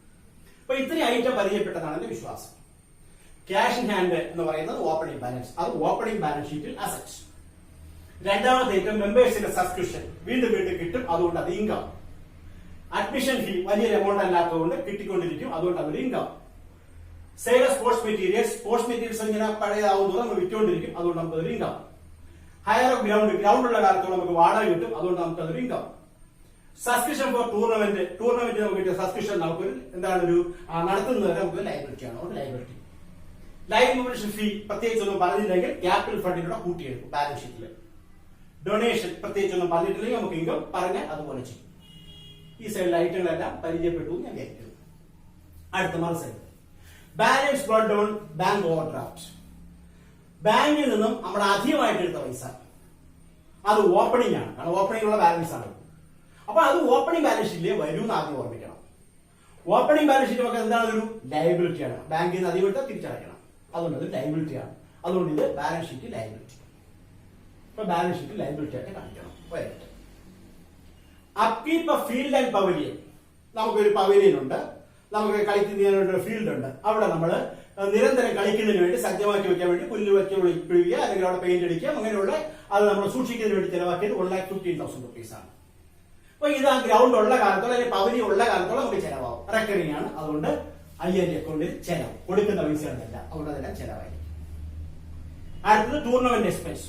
അപ്പൊ ഇത്രയും ഐറ്റം പരിചയപ്പെട്ടതാണ് എന്റെ വിശ്വാസം. ക്യാഷ് ഇൻ ഹാൻഡ് എന്ന് പറയുന്നത് ഓപ്പണിംഗ് ബാലൻസ്, അത് ഓപ്പണിംഗ് ബാലൻസ് ഷീറ്റിൽ അസറ്റ്സ്. രണ്ടാമത്തെ ഐറ്റം മെമ്പേഴ്സിന്റെ സബ്സ്ക്രിപ്ഷൻ, വീണ്ടും കിട്ടും, അതുകൊണ്ട് അത് ഇൻകം. അഡ്മിഷൻ ഫീ വലിയൊരു എമൗണ്ട് അല്ലാത്തതുകൊണ്ട് കിട്ടിക്കൊണ്ടിരിക്കും, അതുകൊണ്ട് അതൊരു income. Sale of sports materials, sports materials ഇങ്ങനെ പഴയതാവുന്നത് നമ്മൾ വിറ്റുകൊണ്ടിരിക്കും, അതുകൊണ്ട് നമുക്ക് അതൊരു ഇൻകം. ഹയർ ഓഫ് ഗ്രൗണ്ട് ഉള്ള കാലത്തോളം നമുക്ക് വാടക കിട്ടും, അതുകൊണ്ട് നമുക്ക് അതൊരു ഇൻകം. സബ്സ്ക്രിപ്ഷൻ ഫോർ ടൂർണമെന്റ് നമുക്ക് കിട്ടിയ സബ്സ്ക്രിപ്ഷൻ നമുക്ക് എന്താണ്? ഒരു നടത്തുന്നവരെ നമുക്ക് ലൈബിലിറ്റി ആണ്, ലൈബിലിറ്റി. ലൈഫ് മെമ്പർഷിപ്പ് ഫീ പ്രത്യേകിച്ചൊന്നും പറഞ്ഞില്ലെങ്കിൽ ക്യാപിറ്റൽ ഫണ്ടിലൂടെ കൂട്ടിയെടുക്കും ബാലൻസ് ഷീറ്റിൽ. ഡൊണേഷൻ പ്രത്യേകിച്ചൊന്നും പറഞ്ഞിട്ടില്ലെങ്കിൽ നമുക്ക് ഇൻകം പറഞ്ഞാൽ അതുപോലെ ചെയ്യും. ഈ സൈഡിലെ ഐറ്റങ്ങളെല്ലാം പരിചയപ്പെട്ടു ഞാൻ വിചാരിക്കുന്നു. അടുത്ത മറു side balance brought down bank over draft. ബാങ്കിൽ നിന്നും നമ്മൾ അധികമായിട്ട് എടുത്ത പൈസ അത് ഓപ്പണിംഗ് ആണ്, കാരണം ഓപ്പണിംഗ് ഉള്ള ബാലൻസ് ആണ്. അപ്പൊ അത് ഓപ്പണിംഗ് ബാലൻസ് ഷീറ്റിലേ വരൂ എന്ന് ആദ്യം ഓർമ്മിക്കണം. ഓപ്പണിംഗ് ബാലൻസ് ഷീറ്റ് നമുക്ക് എന്താണ്? ഒരു ലയബിലിറ്റി ആണ്. ബാങ്കിൽ നിന്ന് അധികം എടുത്താൽ തിരിച്ചടയ്ക്കണം, അതുകൊണ്ട് അത് ലയബിലിറ്റി ആണ്. അതുകൊണ്ട് ഇത് ബാലൻസ് ഷീറ്റ് ലയബിലിറ്റി. ഇപ്പൊ ബാലൻസ് ഷീറ്റ് ലയബിലിറ്റി ആയിട്ട് കാണിക്കണം. അപ്കീപ്പ് ഓഫ് ഫീൽഡ് ആൻഡ് പവലിയൻ. നമുക്കൊരു പവലിയൻ ഉണ്ട്, നമുക്ക് കളിക്കുന്നതിനുള്ള ഫീൽഡ് ഉണ്ട്. അവിടെ നമ്മൾ നിരന്തരം കളിക്കുന്നതിന് വേണ്ടി സജ്ജമാക്കി വെക്കാൻ വേണ്ടി പുല്ല് വെച്ച് പിഴിയുക, അല്ലെങ്കിൽ അവിടെ പെയിന്റ് അടിക്കുക, അങ്ങനെയുള്ള അത് നമ്മൾ സൂക്ഷിക്കുന്നതിന് വേണ്ടി ചെലവാക്കിയത് 1,15,000 റുപ്പീസ് ആണ്. അപ്പൊ ഇത് ആ ഗ്രൗണ്ട് ഉള്ള കാലത്തോളം, അല്ലെങ്കിൽ പവലി ഉള്ള കാലത്തോളം നമുക്ക് ചെലവാകും. റെക്കറിംഗ് ആണ്, അതുകൊണ്ട് I&D അക്കൗണ്ടിൽ ചെലവ്, കൊടുക്കുന്ന പൈസകളല്ല, അതുകൊണ്ട് അതെല്ലാം ചെലവായിരിക്കും. അടുത്തത് ടൂർണമെന്റ് എക്സ്പെൻസ്.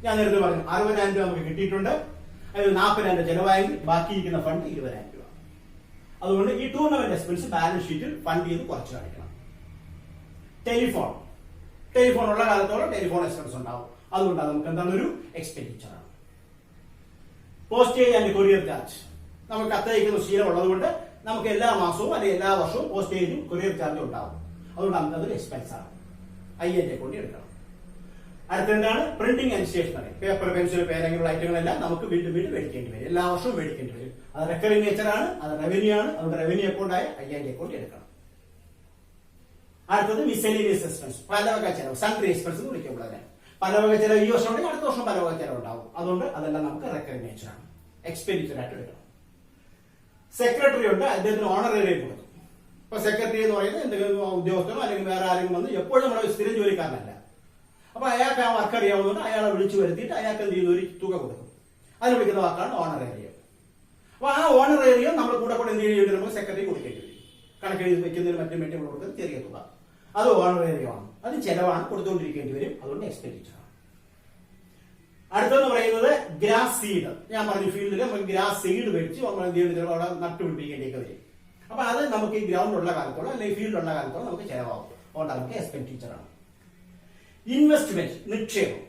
ഞാൻ നേരത്തെ പറഞ്ഞു 60,000 രൂപ നമുക്ക് കിട്ടിയിട്ടുണ്ട്, അതിൽ 40,000 രൂപ ചെലവായെങ്കിൽ ബാക്കിയിരിക്കുന്ന ഫണ്ട് 20,000 രൂപ. അതുകൊണ്ട് ഈ ടൂർണമെന്റ് എക്സ്പെൻസ് ബാലൻസ് ഷീറ്റിൽ ഫണ്ട് ചെയ്ത് കുറച്ച് കാണിക്കണം. ടെലിഫോൺ ഉള്ള കാലത്തോളം ടെലിഫോൺ എക്സ്പെൻസ് ഉണ്ടാവും, അതുകൊണ്ട് നമുക്ക് എന്താണ്? ഒരു എക്സ്പെൻഡിച്ചർ ആണ്. Postage and courier charge. നമുക്ക് കത്തയക്കുന്ന ശീലം ഉള്ളതുകൊണ്ട് നമുക്ക് എല്ലാ മാസവും അല്ലെങ്കിൽ എല്ലാ വർഷവും പോസ്റ്റേജും കൊറിയർ ചാർജും ഉണ്ടാവും, അതുകൊണ്ട് നമുക്ക് അതൊരു എക്സ്പെൻസ് ആണ്. I&D അക്കൗണ്ടിൽ എടുക്കണം. അടുത്തെന്താണ്? Printing and stationery. Paper, pencil, പേന ഇങ്ങനെയുള്ള ഐറ്റങ്ങളെല്ലാം നമുക്ക് വീണ്ടും മേടിക്കേണ്ടി വരും. എല്ലാ വർഷവും മേടിക്കേണ്ടി വരും. അത് റെക്കറിംഗ് നേച്ചറാണ്, അത് റവന്യൂ ആണ്. അതുകൊണ്ട് റവന്യൂ അക്കൗണ്ടായ 5000 അക്കൗണ്ട് എടുക്കണം. അടുത്തത് മിസലേനിയസ് എക്സ്പെൻസ്, പലവക ചെലവ്, സൺട്രി എക്സ്പെൻസ് എന്ന് വിളിക്കുമ്പോൾ അതിനെ പലവക ചെലവ് ഈ വർഷം ഉണ്ടെങ്കിൽ അടുത്ത വർഷം പലവക ചെലവ് ഉണ്ടാവും. അതുകൊണ്ട് അതെല്ലാം നമുക്ക് റെക്കറിംഗ് നേച്ചറാണ്, എക്സ്പെൻഡിച്ചർ ആയിട്ട് എടുക്കണം. സെക്രട്ടറി ഉണ്ട്, അദ്ദേഹത്തിന് ഓണറേറിയം കൊടുക്കും. ഇപ്പൊ സെക്രട്ടറി എന്ന് പറയുന്നത് എന്തെങ്കിലും ഉദ്യോഗസ്ഥനോ അല്ലെങ്കിൽ വേറെ ആരെങ്കിലും വന്ന് എപ്പോഴും നമ്മുടെ സ്ഥിരം ജോലിക്കാരനല്ല. അപ്പൊ അയാൾക്ക് ആ വർക്ക് അറിയാവുന്നതുകൊണ്ട് അയാളെ വിളിച്ചു വരുത്തിയിട്ട് അയാൾക്ക് എന്ത് ചെയ്യുന്ന ഒരു തുക കൊടുക്കും. അതിന് വിളിക്കുന്ന വാക്കാണ് ഓണറേറിയം. അപ്പൊ ആ ഓണറേറിയം നമ്മൾ കൂടെ എന്ത് ചെയ്യേണ്ടി നമുക്ക് സെക്രട്ടറി കൊടുക്കേണ്ടി വരും. കണക്കെഴുതി വെക്കുന്നതിന് മറ്റും വേണ്ടി നമ്മൾ കൊടുക്കുന്നത് ചെറിയ തുക, അത് ഓണറേറിയമാണ്. അത് ചെലവാണ്, കൊടുത്തുകൊണ്ടിരിക്കേണ്ടി വരും. അതുകൊണ്ട് എക്സ്പെൻഡിച്ചർ ആണ്. അടുത്തെന്ന് പറയുന്നത് ഗ്രാസ് സീഡ്. ഞാൻ പറഞ്ഞു ഫീൽഡിൽ നമുക്ക് ഗ്രാസ് സീഡ് വെച്ച് നമ്മൾ എന്ത് ചെയ്യുന്നത് അവിടെ നട്ടുപിടിപ്പിക്കേണ്ടിയൊക്കെ വരും. അപ്പൊ അത് നമുക്ക് ഈ ഗ്രൗണ്ട് ഉള്ള കാലത്തോളം അല്ലെങ്കിൽ ഫീൽഡുള്ള കാലത്തോളം നമുക്ക് ചെലവാകും. അതുകൊണ്ട് നമുക്ക് എക്സ്പെൻഡിച്ചർ ആണ്. ഇൻവെസ്റ്റ്മെന്റ്, നിക്ഷേപം.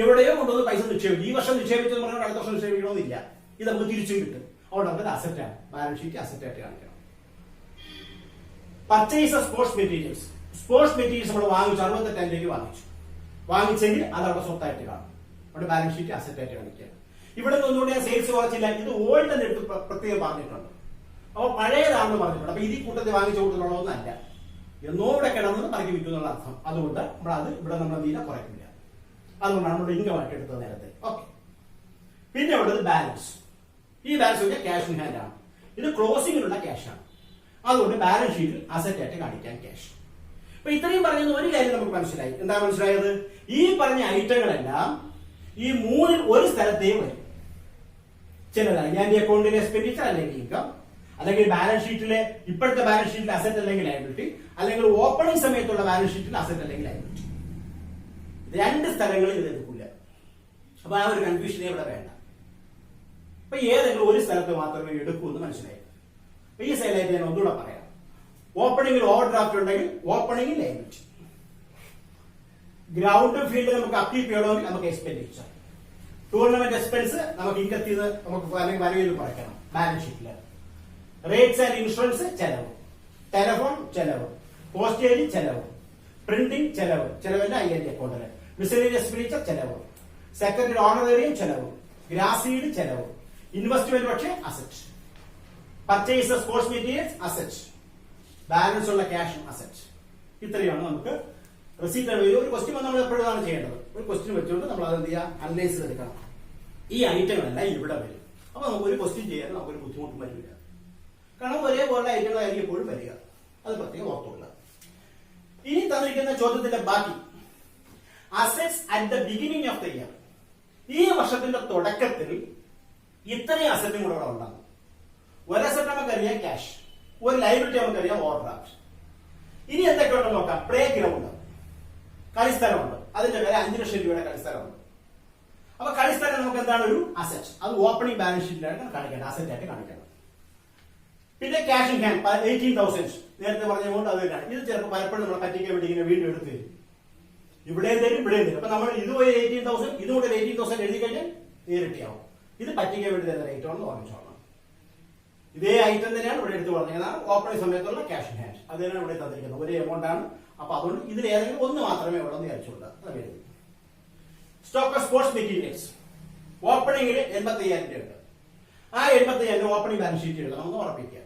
എവിടെയോ കൊണ്ടുവന്ന് പൈസ നിക്ഷേപിക്കും. ഈ വർഷം നിക്ഷേപിച്ചെന്ന് പറഞ്ഞാൽ അടുത്ത വർഷം നിക്ഷേപിക്കണമെന്നില്ല. ഇത് നമുക്ക് തിരിച്ചും കിട്ടും. അതുകൊണ്ട് നമുക്ക് അസറ്റാണ്, ബാലൻസ് ഷീറ്റ് അസറ്റായിട്ട് കാണിക്കണം. Purchase of sports materials. Sports materials നമ്മൾ വാങ്ങിച്ചു, 68,000 രൂപയ്ക്ക് വാങ്ങിച്ചെങ്കിൽ അത് അവിടെ സ്വത്തായിട്ട് കാണും. അവിടെ ബാലൻസ് ഷീറ്റ് അസറ്റായിട്ട് കാണിക്കുക. ഇവിടെ നിന്നുകൊണ്ട് ഞാൻ സെയിൽസ് കുറച്ചില്ല, ഇത് ഓൾഡ് എന്ന് എടുത്ത് പ്രത്യേകം പറഞ്ഞിട്ടുണ്ട്. അപ്പൊ പഴയതാണെന്ന് പറഞ്ഞിട്ടുണ്ട്. അപ്പൊ ഇത് ഈ കൂട്ടത്തിൽ വാങ്ങിച്ച കൂട്ടത്തിലുള്ളതൊന്നല്ല, എന്നോ ഇവിടെ കിടന്നത് പറക്കി വിൽക്കും എന്നുള്ള അർത്ഥം. അതുകൊണ്ട് നമ്മളത് ഇവിടെ നമ്മൾ തീര കുറയ്ക്കില്ല. അതുകൊണ്ടാണ് നമ്മുടെ ഇൻകമായിട്ട് എടുത്തത് നേരത്തെ. ഓക്കെ. പിന്നെ ഉള്ളത് ബാലൻസ്. ഈ ബാലൻസ് ഒക്കെ ക്യാഷ് ഇൻ ഹാൻഡ് ആണ്. ഇത് ക്ലോസിംഗിലുള്ള ക്യാഷ് ആണ്. അതുകൊണ്ട് ബാലൻസ് ഷീറ്റിൽ അസറ്റ് ആയിട്ട് കാണിക്കാൻ ക്യാഷ്. അപ്പൊ ഇത്രയും പറഞ്ഞ ഒരു കാര്യം നമുക്ക് മനസ്സിലായി. എന്താ മനസ്സിലായത്? ഈ പറഞ്ഞ ഐറ്റങ്ങളെല്ലാം ഈ മൂന്നിൽ ഒരു സ്ഥലത്തേ വരും. ചിലതാണ് ഞാൻ അക്കൗണ്ടിലെ എക്സ്പെൻഡിച്ചർ അല്ലെങ്കിൽ ഇൻകം, അല്ലെങ്കിൽ ബാലൻസ് ഷീറ്റിലെ ഇപ്പോഴത്തെ ബാലൻസ് ഷീറ്റിൽ അസറ്റ് അല്ലെങ്കിൽ ലയബിലിറ്റി, അല്ലെങ്കിൽ ഓപ്പണിംഗ് സമയത്തുള്ള ബാലൻസ് ഷീറ്റിൽ അസറ്റ് അല്ലെങ്കിൽ ലയബിലിറ്റി. രണ്ട് സ്ഥലങ്ങളിൽ ഇത് എടുക്കില്ല. അപ്പൊ ആ ഒരു കൺഫ്യൂഷനെ ഇവിടെ വേണ്ട. അപ്പൊ ഏതെങ്കിലും ഒരു സ്ഥലത്ത് മാത്രമേ എടുക്കൂ എന്ന് മനസ്സിലായി. ഈ സൈഡിലേക്ക് ഞാൻ ഒന്നുകൂടെ പറയാം. ഓപ്പണിംഗിൽ ഓവർ ഡ്രാഫ്റ്റ് ഉണ്ടെങ്കിൽ ഓപ്പണിംഗിൽ ലയബിലിറ്റി. ഗ്രൗണ്ട് ഫീൽഡ് നമുക്ക് അപ്കീപ്പ് ചെയ്യണമെങ്കിൽ നമുക്ക് എക്സ്പെൻഡിച്ചർ. ടൂർണമെന്റ് എക്സ്പെൻസ് നമുക്ക് ഇൻകത്തിൽ നിന്ന് നമുക്ക് അല്ലെങ്കിൽ വരവിൽ കുറയ്ക്കണം ബാലൻസ് ഷീറ്റിൽ. റേറ്റ്സ് ആൻഡ് ഇൻഷുറൻസ് ചെലവ്, ടെലഫോൺ ചെലവ്, പോസ്റ്റേജ് ചെലവ്, പ്രിന്റിംഗ് ചെലവ്, ചെലവിന്റെ 5000 അക്കൗണ്ടില്, മിസലേനിയസ് എക്സ്പെൻഡിച്ചർ ചെലവ്, സെക്രട്ടറി ഓണറേറിയം ചെലവ്, ഗ്രാസ് സീഡ് ചെലവ്, ഇൻവെസ്റ്റ്മെന്റ് പക്ഷേ asset, purchase sports materials asset, balance ഉള്ള ക്യാഷ് അസറ്റ്. ഇത്രയാണ് നമുക്ക് റെസീറ്റ്. ഒരു ക്വസ്റ്റ്യൻ നമ്മൾ എപ്പോഴാണ് ചെയ്യേണ്ടത്? ഒരു ക്വസ്റ്റ്യൻ വെച്ചുകൊണ്ട് നമ്മൾ അത് എന്ത് ചെയ്യുക, അനലൈസ് ചെയ്തെടുക്കണം. ഈ ഐറ്റങ്ങളെല്ലാം ഇവിടെ വരും. അപ്പൊ നമുക്ക് ഒരു ക്വസ്റ്റ്യൻ ചെയ്യാൻ നമുക്കൊരു ബുദ്ധിമുട്ടും വരില്ല. കാരണം ഒരേപോലെ ഐറ്റങ്ങളായിരിക്കും എപ്പോഴും വരിക. അത് പ്രത്യേകം ഓർത്തുകൊള്ളുക. ഇനി തന്നിരിക്കുന്ന ചോദ്യത്തിന്റെ ബാക്കി, assets at the beginning of the year. ഈ വർഷത്തിന്റെ തുടക്കത്തിൽ ഇത്രയും അസറ്റും കൂടെ അവിടെ ഉണ്ടാകും. ഒരു അസറ്റ് നമുക്കറിയാം ക്യാഷ്, ഒരു ലൈബിലിറ്റി നമുക്കറിയാം ഓവർ ഡ്രാഫ്റ്റ്. ഇനി എന്തൊക്കെ ഉണ്ടെന്ന് നോക്കാം. പ്ലേ ഗ്രൗണ്ട്, കളിസ്ഥലമുണ്ട്. അതിന്റെ വില 5 ലക്ഷം രൂപയുടെ കളിസ്ഥലമുണ്ട്. അപ്പൊ കളിസ്ഥലം നമുക്ക് എന്താണ് ഒരു അസറ്റ്. അത് ഓപ്പണിംഗ് ബാലൻസ് ഷീറ്റിലാണ് കാണിക്കേണ്ടത്, അസറ്റ് ആയിട്ട് കാണിക്കണം. പിന്നെ ക്യാഷ് ഇൻ ഹാൻഡ് 18,000 നേരത്തെ പറഞ്ഞുകൊണ്ട് അത് തന്നെയാണ്. ഇത് ചിലപ്പോൾ പലപ്പോഴും നമ്മളെ പറ്റിക്കാൻ വേണ്ടി ഇങ്ങനെ വീണ്ടും എടുത്ത് തരും. ഇവിടെയും തരും ഇവിടെയും തരും. അപ്പൊ നമ്മൾ ഇതുപോലെ 18,000 ഇതുകൂടെ 18,000 എഴുതി കഴിഞ്ഞാൽ നേരിട്ടിയാവും. ഇത് പറ്റിക്കാൻ വേണ്ടി തരുന്ന റേറ്റ് ആണെന്ന് ഓർമ്മിച്ചോളണം. ഇതേ ഐറ്റം തന്നെയാണ് ഇവിടെ എടുത്ത് പറഞ്ഞത്. ഓപ്പണിംഗ് സമയത്തുള്ള ക്യാഷ് ഇൻ ഹാൻഡ് അത് തന്നെയാണ് ഇവിടെ തന്നിരിക്കുന്നത്. ഒരേ എമൗണ്ട് ആണ്. അപ്പൊ അതുകൊണ്ട് ഇതിൽ ഏതെങ്കിലും ഒന്ന് മാത്രമേ ഉള്ളൂ എന്ന് വിചാരിച്ചുകൊണ്ട് സ്റ്റോക്ക് ഓഫ് സ്പോർട്സ് മെറ്റീരിയൽസ് ഓപ്പണിംഗിൽ 85,000 രൂപ ഉണ്ട്. ആ 75,000 ഓപ്പണിംഗ് ബാലൻസ് ഷീറ്റ് എഴുതണം എന്ന് ഉറപ്പിക്കുക.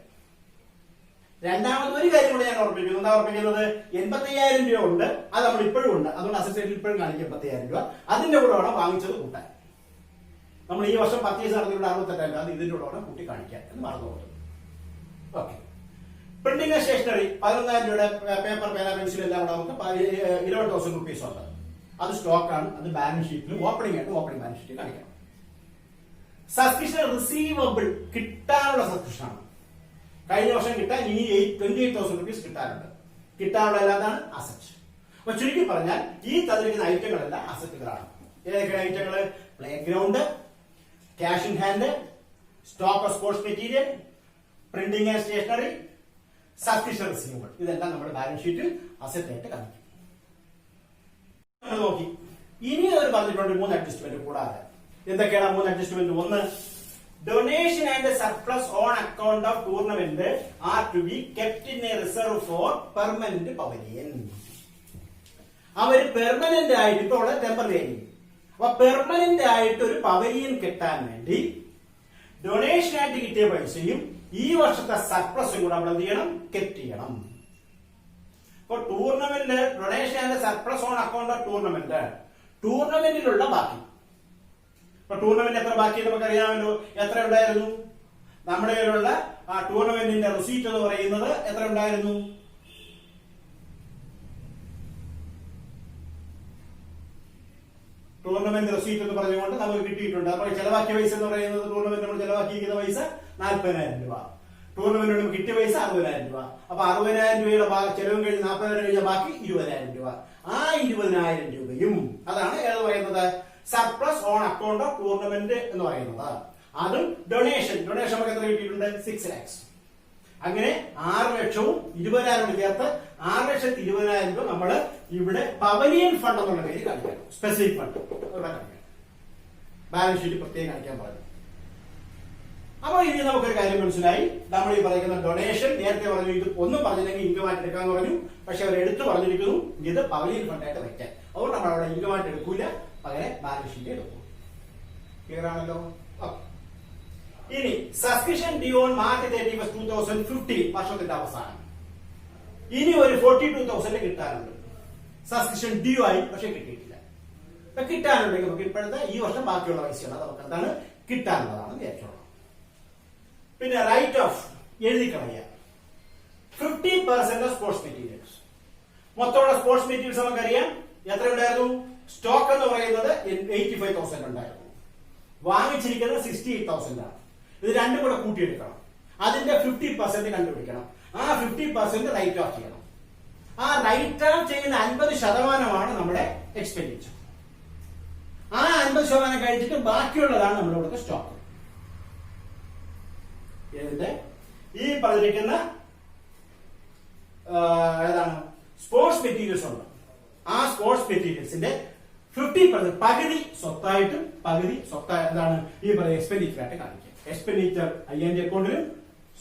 രണ്ടാമത് ഒരു കാര്യം കൂടെ ഞാൻ ഉറപ്പിക്കുന്നു. എന്താ ഉറപ്പിക്കുന്നത്? 85,000 രൂപ ഉണ്ട്, അത് നമ്മൾ ഇപ്പോഴും ഉണ്ട്. അതുകൊണ്ട് അസറ്റ് ഇപ്പോഴും കാണിക്കും 85,000 രൂപ. അതിന്റെ കൂടെ വേണം വാങ്ങിച്ചത് കൂട്ടാൻ. നമ്മൾ ഈ വർഷം പർച്ചേസ് നടത്തിയുള്ള 68,000 അത് ഇതിന്റെ കൂടെ വേണം കൂട്ടി കാണിക്കാൻ എന്ന് മറന്നു പോകുന്നത്. ഓക്കെ. പ്രിന്റിംഗ് സ്റ്റേഷനറി 11,000 രൂപയുടെ പേപ്പർ, പേന, പെൻസിൽ എല്ലാം കൂടെ നമുക്ക് 11,000 റുപ്പീസ് ഉണ്ട്. അത് സ്റ്റോക്കാണ്. അത് ബാലൻസ് ഷീറ്റിൽ ഓപ്പണിംഗ് ആയിട്ട് ഓപ്പണിംഗ് ബാലൻസ് ഷീറ്റ് കാണിക്കണം. സബ്സ്ക്രിപ്ഷൻ റിസീവബിൾ കിട്ടാനുള്ള സബ്സ്ക്രിപ്ഷൻ ആണ്. കഴിഞ്ഞ വർഷം കിട്ടാൻ ഇനി 28,000 റുപ്പീസ് കിട്ടാനുണ്ട്. കിട്ടാനുള്ള എല്ലാതാണ് അസറ്റ്. അപ്പൊ ചുരുക്കി പറഞ്ഞാൽ ഈ തന്നിരിക്കുന്ന ഐറ്റങ്ങളെല്ലാം അസറ്റുകളാണ്. ഏതൊക്കെ ഐറ്റങ്ങള്? Play ground, cash in hand, stock of sports material, printing and stationery, subscription receivable. ഇതെല്ലാം നമ്മുടെ ബാലൻസ് ഷീറ്റിൽ അസറ്റ് ആയിട്ട് കാണിക്കും. നോക്കി ഇനി ഒരു പറഞ്ഞിട്ടുണ്ട് 3 അഡ്ജസ്റ്റ്മെന്റ് കൂടാതെ. എന്തൊക്കെയാണ് 3 അഡ്ജസ്റ്റ്മെന്റ്? ഒന്ന്, donation and surplus on account of tournament are to be kept in a reserve for permanent pavilion. അവര് പെർമനന്റ് ആയിട്ട് ഇപ്പൊ ഉള്ള ടെമ്പററി ആയിരിക്കും. അപ്പൊ പെർമനന്റ് ആയിട്ട് ഒരു പവലിയൻ കെട്ടാൻ വേണ്ടി ഡൊണേഷൻ ആയിട്ട് കിട്ടിയ പൈസയും ഈ വർഷത്തെ സർപ്ലസും കൂടെ നമ്മൾ എന്ത് ചെയ്യണം? കെറ്റ് ചെയ്യണം. ഇപ്പൊ tournament donation and surplus on account of ടൂർണമെന്റിലുള്ള ബാക്കി. ഇപ്പൊ ടൂർണമെന്റ് എത്ര ബാക്കി നമുക്ക് അറിയാമല്ലോ. എത്ര ഉണ്ടായിരുന്നു? നമ്മുടെ കയ്യിലുള്ള ആ ടൂർണമെന്റിന്റെ റിസീറ്റ് എന്ന് പറയുന്നത് എത്ര ഉണ്ടായിരുന്നു? ടൂർണമെന്റ് റെസീറ്റ് എന്ന് പറഞ്ഞുകൊണ്ട് നമുക്ക് കിട്ടിയിട്ടുണ്ട്. അപ്പോൾ ചെലവാക്കിയ പൈസ എന്ന് പറയുന്നത് ടൂർണമെന്റ് നമ്മൾ ചെലവാക്കിയിരിക്കുന്ന പൈസ 40,000 രൂപ. ടൂർണമെന്റ് നമുക്ക് കിട്ടിയ പൈസ 60,000 രൂപ. അപ്പൊ 60,000 രൂപയുടെ ചെലവും കഴിഞ്ഞ് 40,000 കഴിഞ്ഞ ബാക്കി 20,000 രൂപ. ആ 20,000 രൂപയും അതാണ് ഏത് പറയുന്നത്? Surplus on account of tournament എന്ന് പറയുന്നത്. അതും ഡൊണേഷൻ നമുക്ക് എത്ര കിട്ടിയിട്ടുണ്ട്? 6 lakhs. അങ്ങനെ 6 ലക്ഷവും 20,000 ചേർത്ത് 6,20,000 രൂപ നമ്മൾ ഇവിടെ പവലിയൻ ഫണ്ട് എന്നുള്ള പേര് കാണിക്കണം. സ്പെസിഫിക് ഫണ്ട് ബാലൻസ് ഷീറ്റ് പ്രത്യേകം കാണിക്കാൻ പറഞ്ഞു. അപ്പൊ ഇനി നമുക്കൊരു കാര്യം മനസ്സിലായി. നമ്മൾ ഈ പറയുന്ന ഡൊണേഷൻ നേരത്തെ പറഞ്ഞു ഇത് ഒന്നും പറഞ്ഞില്ലെങ്കിൽ ഇൻകമായിട്ട് എടുക്കാന്ന് പറഞ്ഞു. പക്ഷെ അവർ എടുത്തു പറഞ്ഞിരിക്കുന്നു ഇത് പവലിയൻ ഫണ്ടായിട്ട് വയ്ക്കാൻ. അതുകൊണ്ട് നമ്മൾ അവിടെ ഇൻകമായിട്ട് എടുക്കൂല, പകരം ബാലൻസ് ഷീറ്റ് എടുക്കും. ക്ലിയർ ആണല്ലോ? ഇനി സബ്സ്ക്രിപ്ഷൻ ഡ്യൂ ഓൺ മാർച്ച് 31, 2015 വർഷത്തിന്റെ അവസാനം ഇനി ഒരു 42,000 കിട്ടാനുണ്ട്. സബ്സ്ക്രിപ്ഷൻ ഡ്യൂ ആയി, പക്ഷെ കിട്ടിയിട്ടില്ല. ഇപ്പൊ കിട്ടാനുണ്ടെങ്കിൽ നമുക്ക് ഇപ്പോഴത്തെ ഈ വർഷം ബാക്കിയുള്ള പൈസയാണ് നമുക്ക് എന്താണ് കിട്ടാനുള്ളതാണ് വിചാരിച്ചോളാം. പിന്നെ റൈറ്റ് ഓഫ് എഴുതി കളയുക. 50% സ്പോർട്സ് മെറ്റീരിയൽസ്. മൊത്തമുള്ള സ്പോർട്സ് മെറ്റീരിയൽസ് നമുക്കറിയാം എത്ര ഉണ്ടായിരുന്നു? സ്റ്റോക്ക് എന്ന് പറയുന്നത് 85,000 ഉണ്ടായിരുന്നു. വാങ്ങിച്ചിരിക്കുന്നത് 68,000 ആണ്. ഇത് രണ്ടും കൂടെ കൂട്ടിയെടുക്കണം. അതിന്റെ 50% കണ്ടുപിടിക്കണം. ആ 50% റൈറ്റ് ഓഫ് ചെയ്യണം. ആ റൈറ്റ് ഓഫ് ചെയ്യുന്ന 50% നമ്മുടെ എക്സ്പെൻഡിച്ചർ. ആ 50% കഴിച്ചിട്ട് ബാക്കിയുള്ളതാണ് നമ്മുടെ ഇവിടുത്തെ സ്റ്റോക്ക്. ഇതിന്റെ ഈ പറഞ്ഞിരിക്കുന്ന ഏതാണ് സ്പോർട്സ് മെറ്റീരിയൽസ് ഉണ്ട്. ആ സ്പോർട്സ് മെറ്റീരിയൽസിന്റെ 50% പകുതി സ്വത്തായിട്ടും പകുതി എന്താണ് ഈ പറയുന്ന എക്സ്പെൻഡിച്ചർ ആയിട്ട് കാണിക്കുക. എക്സ്പെൻഡിച്ചർ IND അക്കൗണ്ടിലും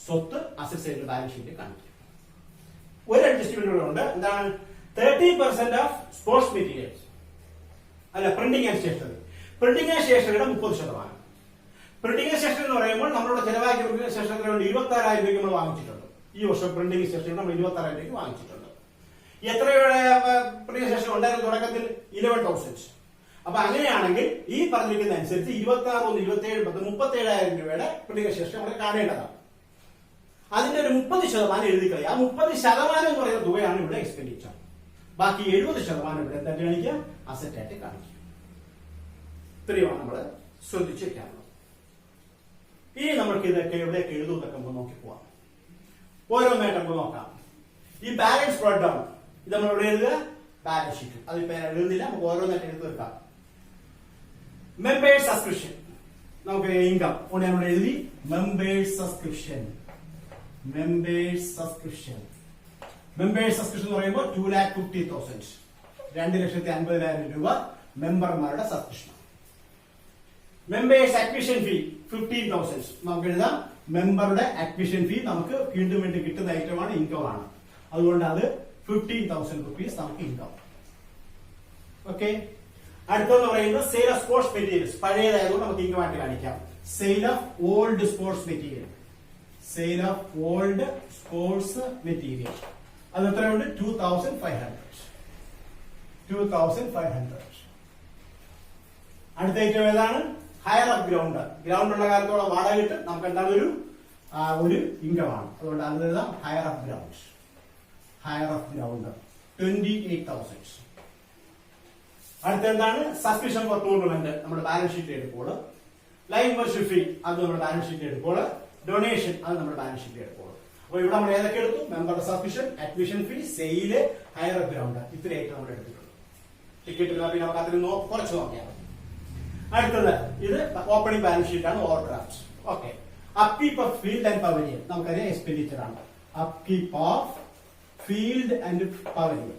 സ്വത്ത് അസറ്റ് സൈഡിൽ ബാലൻസ് ഷീറ്റിൽ കാണിക്കുക. ഒരു അഡ്ജസ്റ്റ്മെന്റ് കൂടെ ഉണ്ട്. എന്താണ്? 30% ഓഫ് സ്പോർട്സ് മെറ്റീരിയൽസ് അല്ല printing and stationery. Printing and സ്റ്റേഷനറിയുടെ 30%. പ്രിന്റിംഗ് ആൻഡ് സ്റ്റേഷനറി എന്ന് പറയുമ്പോൾ നമ്മളുടെ ചെലവാക്കിയ പ്രിന്റിംഗ് സ്റ്റേഷനറി കൊണ്ട് 26,000 രൂപയ്ക്ക് നമ്മൾ വാങ്ങിച്ചിട്ടുണ്ട്. ഈ വർഷം പ്രിന്റിംഗ് സ്റ്റേഷനറി നമ്മൾ 26,000 രൂപയ്ക്ക് വാങ്ങിച്ചിട്ടുണ്ട്. എത്രയുടെ പ്രിന്റിംഗ് സ്റ്റേഷൻ ഉണ്ടായിരുന്നു തുടക്കത്തിൽ? 11,000. അപ്പൊ അങ്ങനെയാണെങ്കിൽ ഈ പറഞ്ഞിരിക്കുന്ന അനുസരിച്ച് 26, 27, 37,000 രൂപയുടെ പ്രിന്റിംഗ് സ്റ്റേഷൻ നമ്മൾ കാണേണ്ടതാണ്. അതിന്റെ ഒരു 30% എഴുതി കളയുക. ആ 30% എന്ന് പറയുന്ന തുകയാണ് ഇവിടെ എക്സ്പെൻഡിച്ചർ. ബാക്കി 70% ഇവിടെ എന്താ കാണിക്കുക? അസറ്റ് ആയിട്ട് കാണിക്കുക. ഇത്രയുമാണ് നമ്മൾ ശ്രദ്ധിച്ചു വെക്കാനുള്ളത്. ഇനി നമ്മൾക്ക് ഇതൊക്കെ എവിടെയൊക്കെ എഴുതുന്നതൊക്കെ നമുക്ക് നോക്കി പോവാം. ഓരോന്നായിട്ട് നമുക്ക് നോക്കാം. ഈ ബാലൻസ് ബ്രോട്ട് ഡൗൺ ഇത് നമ്മൾ ഇവിടെ എഴുതുക ബാലൻസ് ഷീറ്റ്. അതിപ്പോ എഴുതുന്നില്ല, നമുക്ക് ഓരോന്നായിട്ട് എഴുതി വെക്കാം. മെമ്പേഴ്സ് സബ്സ്ക്രിപ്ഷൻ നമുക്ക് ഇൻകം ഇവിടെ നമ്മൾ എഴുതി മെമ്പേഴ്സ് സബ്സ്ക്രിപ്ഷൻ. മെമ്പേഴ്സ് സബ്സ്ക്രിപ്ഷൻ എന്ന് പറയുമ്പോൾ 2,50,000 2,50,000 രൂപ മെമ്പർമാരുടെ സബ്സ്ക്രിപ്ഷൻ. മെമ്പേഴ്സ് അക്വിഷൻ ഫീ 15,000 നമുക്ക് എഴുതാം. മെമ്പറുടെ അക്വിഷൻ ഫീ നമുക്ക് വീണ്ടും കിട്ടുന്ന ഐറ്റമാണ്, ഇൻകം ആണ്. അതുകൊണ്ട് അത് 15,000 rupees നമുക്ക് ഇൻകം. ഓക്കെ. അടുത്തെന്ന് പറയുന്നത് സെയിൽ ഓഫ് സ്പോർട്സ് മെറ്റീരിയൽസ്. പഴയതായതുകൊണ്ട് നമുക്ക് ഇൻകം ആയിട്ട് കാണിക്കാം. Sale of old sports material. Sale of old sports material അത് എത്രയുണ്ട്? 2,500. അടുത്ത ഐറ്റം ഏതാണ്? Higher of ground. ഗ്രൗണ്ട് ഉള്ള കാലത്തോളം വാടക കിട്ടും. നമുക്ക് എന്താണ് ഒരു ഇൻകം ആണ്. അതുകൊണ്ട് അത് എഴുതാം ഹയർ ഓഫ് ഗ്രൗണ്ട്. 28,000. അടുത്ത എന്താണ്? സബ്സ്ക്രിപ്ഷൻ ഫോർ ടൂർണമെന്റ് നമ്മുടെ ബാലൻസ് ഷീറ്റ് എടുക്കുമ്പോൾ. ലൈവ് മെമ്പർഷിപ്പ് ഫീ അത് നമ്മുടെ ബാലൻസ് ഷീറ്റ് എടുക്കുമ്പോൾ. ഡൊണേഷൻ അത് നമ്മുടെ ബാലൻസ് ഷീറ്റ് എടുക്കുമ്പോൾ. അപ്പൊ ഇവിടെ നമ്മൾ ഏതൊക്കെ എടുത്തു? മെമ്പറുടെ subscription, admission fee, sale, hire of ground. ഇത്രയായിട്ട് നമ്മൾ എടുത്തിട്ടുണ്ട്. ടിക്കറ്റ് നമുക്ക് അതിന് കുറച്ച് നോക്കിയാൽ മതി. അടുത്തത് ഇത് ഓപ്പണിംഗ് ബാലൻസ് ഷീറ്റ് ആണ്, overdraft. Okay. Upkeep of field and pavilion നമുക്കറിയാം എക്സ്പെൻഡിച്ചർ ആണ്. Upkeep of field and pavilion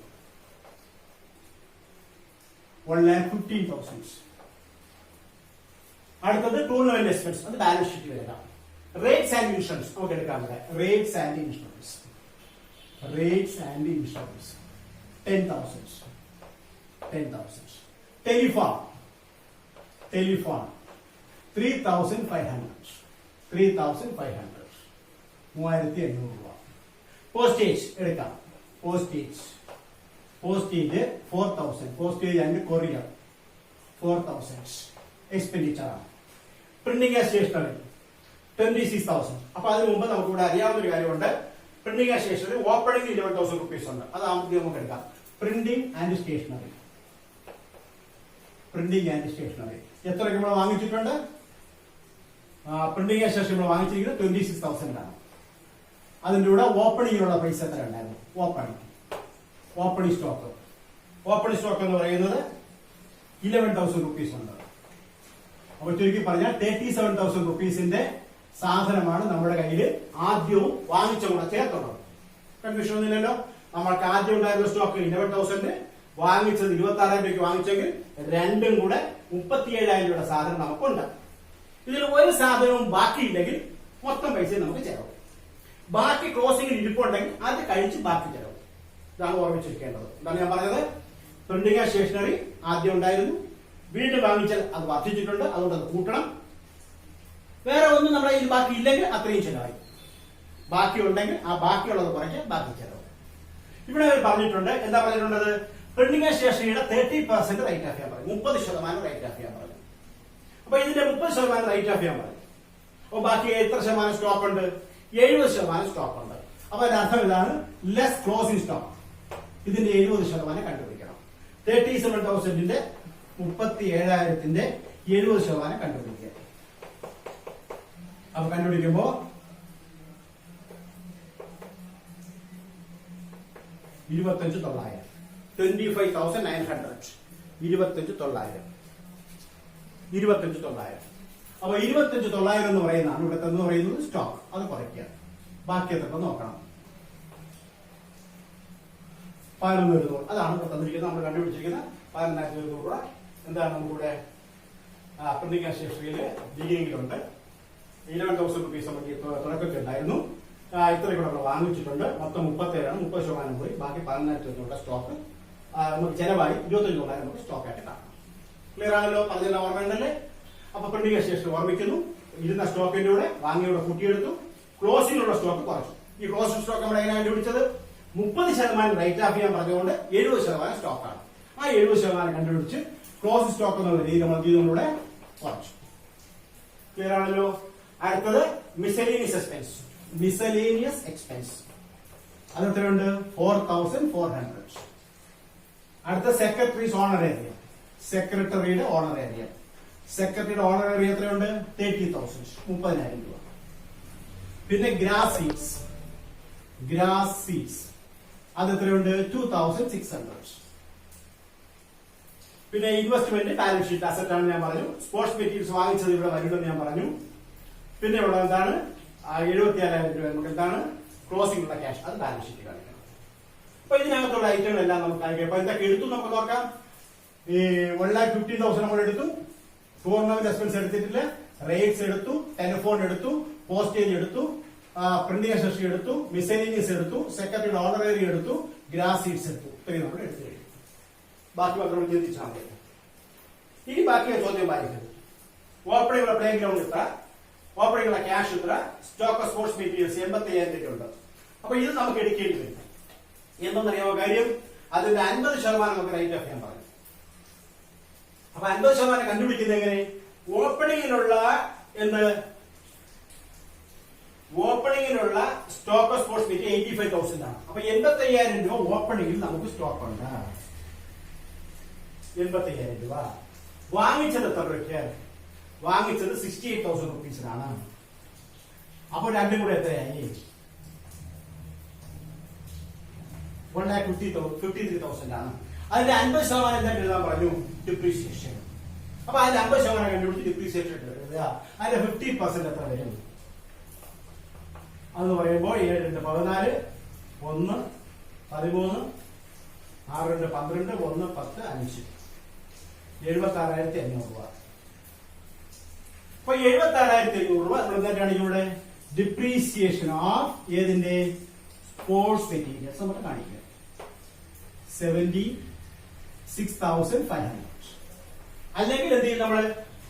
1,15,000. അടുത്തത് ടൂർണമെന്റ് എക്സ്പെൻസ് അത് ബാലൻസ് ഷീറ്റ് വരാം. റേറ്റ്സ് ആൻഡ് ഇൻഷുറൻസ് നമുക്ക് എടുക്കാം. Rates and insurance 10,000. 10,000. Telephone 3,500. 3,500 രൂപ. പോസ്റ്റേജ് എടുക്കാം. Postage 4,000. Postage and courier 4,000 expenditure ആണ്. Printing and stationery 26,000. അപ്പൊ അതിന് മുമ്പ് നമുക്ക് ഇവിടെ അറിയാവുന്ന ഒരു കാര്യമുണ്ട്. Printing and stationery opening 11,000 rupees ഉണ്ട്. അത് ആദ്യം നമുക്ക് എടുക്കാം. പ്രിന്റിംഗ് ആൻഡ് സ്റ്റേഷനറി എത്ര നമ്മൾ വാങ്ങിച്ചിട്ടുണ്ട്? പ്രിന്റിംഗ് ആൻഡ് സ്റ്റേഷനറി നമ്മൾ വാങ്ങിച്ചിരിക്കുന്നത് 26,000 ആണ്. അതിന്റെ കൂടെ ഓപ്പണിംഗിനുള്ള പൈസ എത്ര ഉണ്ടായിരുന്നു? ഓപ്പണിംഗ് സ്റ്റോക്ക് എന്ന് പറയുന്നത് 11,000 റുപ്പീസ് ഉണ്ട്. അപ്പൊ ചുരുക്കി പറഞ്ഞാൽ 37,000 റുപ്പീസിന്റെ സാധനമാണ് നമ്മുടെ കയ്യിൽ ആദ്യവും വാങ്ങിച്ച കൂടെ ചേർത്തുള്ളത്. കൺഫ്യൂഷൻ ഒന്നുമില്ലല്ലോ. നമ്മൾക്ക് ആദ്യം ഉണ്ടായിരുന്ന സ്റ്റോക്ക് 11,000, വാങ്ങിച്ചത് 26,000 രൂപയ്ക്ക് വാങ്ങിച്ചെങ്കിൽ രണ്ടും കൂടെ 37,000 രൂപയുടെ സാധനം നമുക്കുണ്ട്. ഇതിൽ ഒരു സാധനവും ബാക്കിയില്ലെങ്കിൽ മൊത്തം പൈസ നമുക്ക് ചെലവ്. ബാക്കി ക്ലോസിംഗിൽ ഇരിപ്പുണ്ടെങ്കിൽ അത് കഴിച്ച് ബാക്കി ചെലവ്. ഇതാണ് ഓർമ്മിച്ചിരിക്കേണ്ടത്. എന്താണ് ഞാൻ പറഞ്ഞത്? പ്രിന്റിംഗ് ആൻഡ് സ്റ്റേഷനറി ആദ്യം ഉണ്ടായിരുന്നു, വീണ്ടും വാങ്ങിച്ചാൽ അത് വർദ്ധിച്ചിട്ടുണ്ട്, അതുകൊണ്ട് അത് കൂട്ടണം. വേറെ ഒന്നും നമ്മുടെ കയ്യിൽ ബാക്കി ഇല്ലെങ്കിൽ അത്രയും ചെലവായി. ബാക്കി ഉണ്ടെങ്കിൽ ആ ബാക്കിയുള്ളത് കുറയ്ക്കാൻ ബാക്കി ചെലവ്. ഇവിടെ പറഞ്ഞിട്ടുണ്ട്. എന്താ പറഞ്ഞിട്ടുള്ളത്? പ്രിന്റിംഗ് ആൻഡ് സ്റ്റേഷനറിയുടെ 30% റൈറ്റ് ഓഫ് ചെയ്യാൻ പറഞ്ഞു. 30% റൈറ്റ് ഓഫ് ചെയ്യാൻ പറഞ്ഞു. അപ്പൊ ഇതിന്റെ 30% റൈറ്റ് ഓഫ് ചെയ്യാൻ പറഞ്ഞു. അപ്പൊ ബാക്കി എത്ര ശതമാനം സ്റ്റോക്ക് ഉണ്ട്? 70% സ്റ്റോക്ക് ഉണ്ട്. അപ്പൊ അതിന്റെ അർത്ഥം ഇതാണ്, ലെസ് ക്ലോസിംഗ് സ്റ്റോക്ക്. ഇതിന്റെ 70% കണ്ടുപിടിക്കണം. 37,000ന്റെ 37,000ന്റെ 70% കണ്ടുപിടിക്കുക. അപ്പൊ കണ്ടുപിടിക്കുമ്പോ 25,900. 25,900. 25,900. അപ്പൊ 25,900 എന്ന് പറയുന്നതാണ് ഇവിടുത്തെ എന്ന് പറയുന്നത് സ്റ്റോക്ക്. അത് കുറയ്ക്കുക. ബാക്കി എത്ര നോക്കണം? 11,000 രൂപ. അതാണ് ഇവിടെ തന്നിരിക്കുന്നത്. നമ്മൾ കണ്ടുപിടിച്ചിരിക്കുന്നത് 11,000 രൂപ. എന്താണ് നമുക്കിവിടെ പ്രിന്റിംഗ് ആൻഡ് സ്റ്റേഷനറിയിൽ ബിഗിനിങ്ങിലുണ്ട്. 11,000 റുപ്പീസ് നമുക്ക് തുടക്കത്തിൽ ഉണ്ടായിരുന്നു. ഇത്രയും കൂടെ നമ്മൾ വാങ്ങിച്ചിട്ടുണ്ട്. മൊത്തം 37 30% പോയി. ബാക്കി 11,000 രൂപയുടെ സ്റ്റോക്ക് നമുക്ക് ചെലവായി. 25,000 നമുക്ക് സ്റ്റോക്ക് ആയിട്ട് കാണാം. ക്ലിയർ ആണല്ലോ? പറഞ്ഞെല്ലാം ഓർമ്മയുണ്ടല്ലേ? അപ്പൊ പ്രിന്റിംഗ് ആൻഡ് സ്റ്റേഷനറി ഓർമ്മിക്കുന്നു. ഇരുന്ന സ്റ്റോക്കിന്റെ കൂടെ വാങ്ങിയുടെ കൂട്ടിയെടുത്തു. ക്ലോസിംഗിലുള്ള സ്റ്റോക്ക് കുറച്ചു. ഈ ക്ലോസിംഗ് സ്റ്റോക്ക് നമ്മൾ എങ്ങനെ കണ്ടുപിടിച്ചത്? 30% റൈറ്റ് ഓഫ് ചെയ്യാൻ പറഞ്ഞുകൊണ്ട് 70% സ്റ്റോക്കാണ്. ആ 70% കണ്ടുപിടിച്ച് ക്ലോസിംഗ് സ്റ്റോക്ക് എന്നുള്ള രീതി നമ്മൾ ഇതിലൂടെ കുറച്ചു. ക്ലിയർ ആണല്ലോ? അടുത്തത് മിസലേനിയസ് എക്സ്പെൻസ്. അത് എത്രയുണ്ട്? 4,400. അടുത്ത സെക്രട്ടറിയുടെ ഓണർ ഏരിയ. സെക്രട്ടറിയുടെ ഓണർ ഏരിയ എത്രയുണ്ട്? 30,000. 30,000 രൂപ. പിന്നെ ഗ്രാസ് സീഡ്സ് അത് എത്രയുണ്ട്? 2,600. പിന്നെ ഇൻവെസ്റ്റ്മെന്റ് ബാലൻസ് ഷീറ്റ് അസറ്റ് ആണ് ഞാൻ പറഞ്ഞു. സ്പോർട്സ് മെറ്റീരിയൽസ് വാങ്ങിച്ചത് ഇവിടെ വരുമെന്ന് ഞാൻ പറഞ്ഞു. പിന്നെ ഇവിടെ എന്താണ്? 74,000 രൂപ നമുക്ക് എന്താണ്? ക്ലോസിംഗ് ഉള്ള ക്യാഷ്. അത് ബാലൻസ് ഷീറ്റ് കാണിക്കണം. അപ്പൊ ഇതിനകത്തുള്ള ഐറ്റങ്ങളെല്ലാം നമുക്ക് കാണിക്കാം. അപ്പൊ എന്തൊക്കെ എടുത്തു നമുക്ക് നോക്കാം. ഈ 1,50,000 നമ്മൾ എടുത്തു. ടൂർണമെന്റ് എക്സ്പെൻസ് എടുത്തിട്ടില്ല. റേറ്റ്സ് എടുത്തു, ടെലിഫോൺ എടുത്തു, പോസ്റ്റേജ് എടുത്തു, പ്രിന്റിംഗ് സ്റ്റേഷനറി എടുത്തു, മിസലേനിയസ് എടുത്തു, സെക്രട്ടറിയുടെ ഓണറേറി എടുത്തു, ഗ്രാസ് സീഡ്സ് എടുത്തു. ഇത്രയും നമ്മൾ എടുത്തു കഴിഞ്ഞു. ബാക്കി മാത്രം ചിന്തിച്ചാൽ മതി. ഇനി ബാക്കിയ ചോദ്യം വായിക്കുന്നത്. ഓപ്പണിംഗുള്ള പ്ലേ ഗ്രൗണ്ട് ഇത്ര, ഓപ്പണിംഗുള്ള ക്യാഷ് ഇത്ര, സ്റ്റോക്ക് സ്പോർട്സ് മെറ്റീരിയൽസ് 85,000 രൂപയുണ്ട്. അപ്പൊ ഇത് നമുക്ക് എടുക്കേണ്ടി വരും. എന്തെന്നറിയാമോ കാര്യം? അതിന്റെ 50% നമുക്ക് റൈറ്റ് ഓഫ് ചെയ്യാൻ പറഞ്ഞു. അപ്പൊ 50% കണ്ടുപിടിക്കുന്നത് എങ്ങനെ? ഓപ്പണിംഗിലുള്ള സ്റ്റോക്ക് സ്പോർട്സ് മെറ്റീരിയൽ 85,000 ആണ്. അപ്പൊ 85,000 രൂപ ഓപ്പണിംഗിൽ നമുക്ക് സ്റ്റോക്ക് ഉണ്ട്. 85,000 രൂപ. വാങ്ങിച്ചത് എത്ര രൂപയ്ക്ക്? വാങ്ങിച്ചത് 68,000 റുപ്പീസിനാണ്. അപ്പൊ രണ്ടും കൂടെ എത്രയായി? 1,53,000 ആണ്. അതിന്റെ 50% എന്താ എഴുതാൻ പറഞ്ഞു? ഡിപ്രീസിയേഷൻ. അപ്പൊ അതിന്റെ 50% കണ്ടുപിടിച്ച് ഡിപ്രീസിയേഷൻ എഴുതുക. അതിന്റെ 50% എത്ര വരും? അതെന്ന് പറയുമ്പോൾ 7 2 14 1 13 6 2 12 1 10 5 76,500 രൂപ. അപ്പൊ 76,500 രൂപ നമ്മൾ എന്താ കാണിക്കുന്നത്? ഡിപ്രീസിയേഷൻ ഓഫ് ഏതിന്റെ? സ്പോർട്സ് മെറ്റീരിയൽസ് നമുക്ക് കാണിക്കുക. 6,500. അല്ലെങ്കിൽ എന്ത് ചെയ്യും നമ്മൾ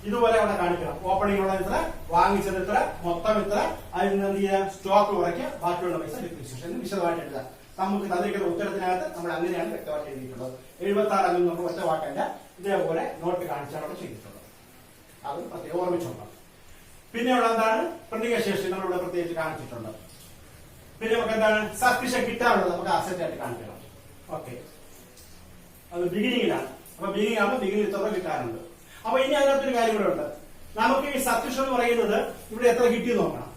ഇതുപോലെ അവിടെ കാണിക്കണം. ഓപ്പണിംഗ് ഉള്ള ഇത്ര, വാങ്ങിച്ചത് ഇത്ര, മൊത്തം ഇത്ര, അതിൽ നിന്ന് എന്ത് ചെയ്യുക, സ്റ്റോക്ക് കുറയ്ക്കുക, ബാക്കിയുള്ള പൈസ ഡിപ്രീസിയേഷൻ വിശദമായിട്ട് എഴുതാം. നമുക്ക് തന്നിരിക്കുന്ന ഉത്തരത്തിനകത്ത് നമ്മൾ അങ്ങനെയാണ് വ്യക്തമായിട്ട് എഴുതിയിട്ടുള്ളത്. 76 അംഗം നമ്മൾ ഒറ്റ വാക്കല്ല, ഇതേപോലെ നോട്ട് കാണിച്ചാണ് അവിടെ ചെയ്തിട്ടുള്ളത്. അത് പ്രത്യേകം ഓർമ്മിച്ചോളാം. പിന്നെ ഉള്ള എന്താണ്, പ്രിന്റിംഗ് ശേഷി നമ്മളിവിടെ പ്രത്യേകിച്ച് കാണിച്ചിട്ടുണ്ട്. പിന്നെ നമുക്ക് എന്താണ്, സബ്സ്ക്രിപ്ഷൻ കിട്ടാനുള്ളത് നമുക്ക് അസറ്റ് ആയിട്ട് കാണിക്കണം. ഓക്കെ, അത് ബിഗിനിങ്ങിലാണ്. അപ്പൊ ബിഗിനിങ് ആകുമ്പോൾ ബിഗിനിങ് ഇത്ര കിട്ടാനുണ്ട്. അപ്പൊ ഇനി അതിനകത്തൊരു കാര്യം കൂടെ ഉണ്ട്. നമുക്ക് ഈ സബ്സ്ക്രിപ്ഷൻ എന്ന് പറയുന്നത് ഇവിടെ എത്ര കിട്ടിയെന്ന് നോക്കണം.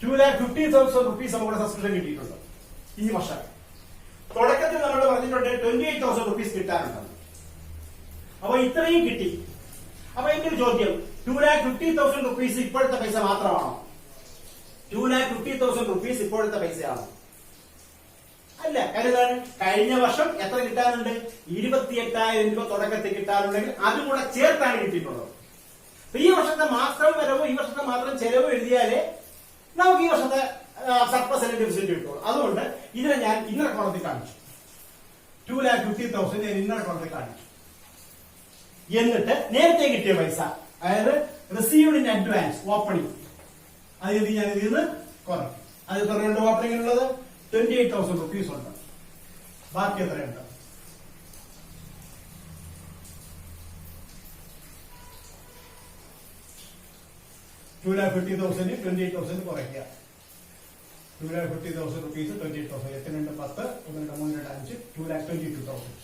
2,50,000 റുപ്പീസ് നമുക്ക് സബ്സ്ക്രിപ്ഷൻ കിട്ടിയിട്ടുണ്ട് ഈ വർഷം. തുടക്കത്തിൽ നമ്മൾ പറഞ്ഞിട്ടുണ്ട് 28,000 റുപ്പീസ് കിട്ടാനുണ്ടെന്ന്. അപ്പൊ ഇത്രയും കിട്ടി. അപ്പൊ എന്റെ ഒരു ചോദ്യം, 2,50,000 റുപ്പീസ് ഇപ്പോഴത്തെ പൈസ മാത്രമാണോ? 2,50,000 റുപ്പീസ് ഇപ്പോഴത്തെ പൈസയാണോ? അല്ല. കരുതാണ്, കഴിഞ്ഞ വർഷം എത്ര കിട്ടാനുണ്ട്? 28,000 രൂപ തുടക്കത്തിൽ കിട്ടാനുണ്ടെങ്കിൽ അതും കൂടെ ചേർത്താണ് കിട്ടിയിട്ടുള്ളത്. ഈ വർഷത്തെ മാത്രം വരവ്, ഈ വർഷത്തെ മാത്രം ചെലവ് എഴുതിയാലേ നമുക്ക് ഈ വർഷത്തെ സർപ്ലസ് അല്ലെങ്കിൽ ഡെഫിസിറ്റ് കിട്ടുള്ളൂ. അതുകൊണ്ട് ഇതിനെ ഞാൻ ഇന്നർ കോളത്തിൽ കാണിച്ചു. 2,50,000 ഞാൻ ഇന്നർ കോളത്തിൽ കാണിച്ചു. എന്നിട്ട് നേരത്തെ കിട്ടിയ പൈസ, അതായത് റിസീവ്ഡ് ഇൻ അഡ്വാൻസ് ഓപ്പണിംഗ്, അത് ഞാൻ ഇതിൽ നിന്ന് കുറയ്ക്കും. അത് എത്രയുണ്ട് ഓപ്പണിംഗിനുള്ളത്? 28,000 റുപ്പീസ് ഉണ്ട്. ബാക്കി എത്രയുണ്ട്? $2,50,000 28,000 കുറയ്ക്കുക. 2,50,000 റുപ്പീസ് 28,000 എത്രയുണ്ട്? 10, 1, 2, 3, 2, 5, 2,22,000.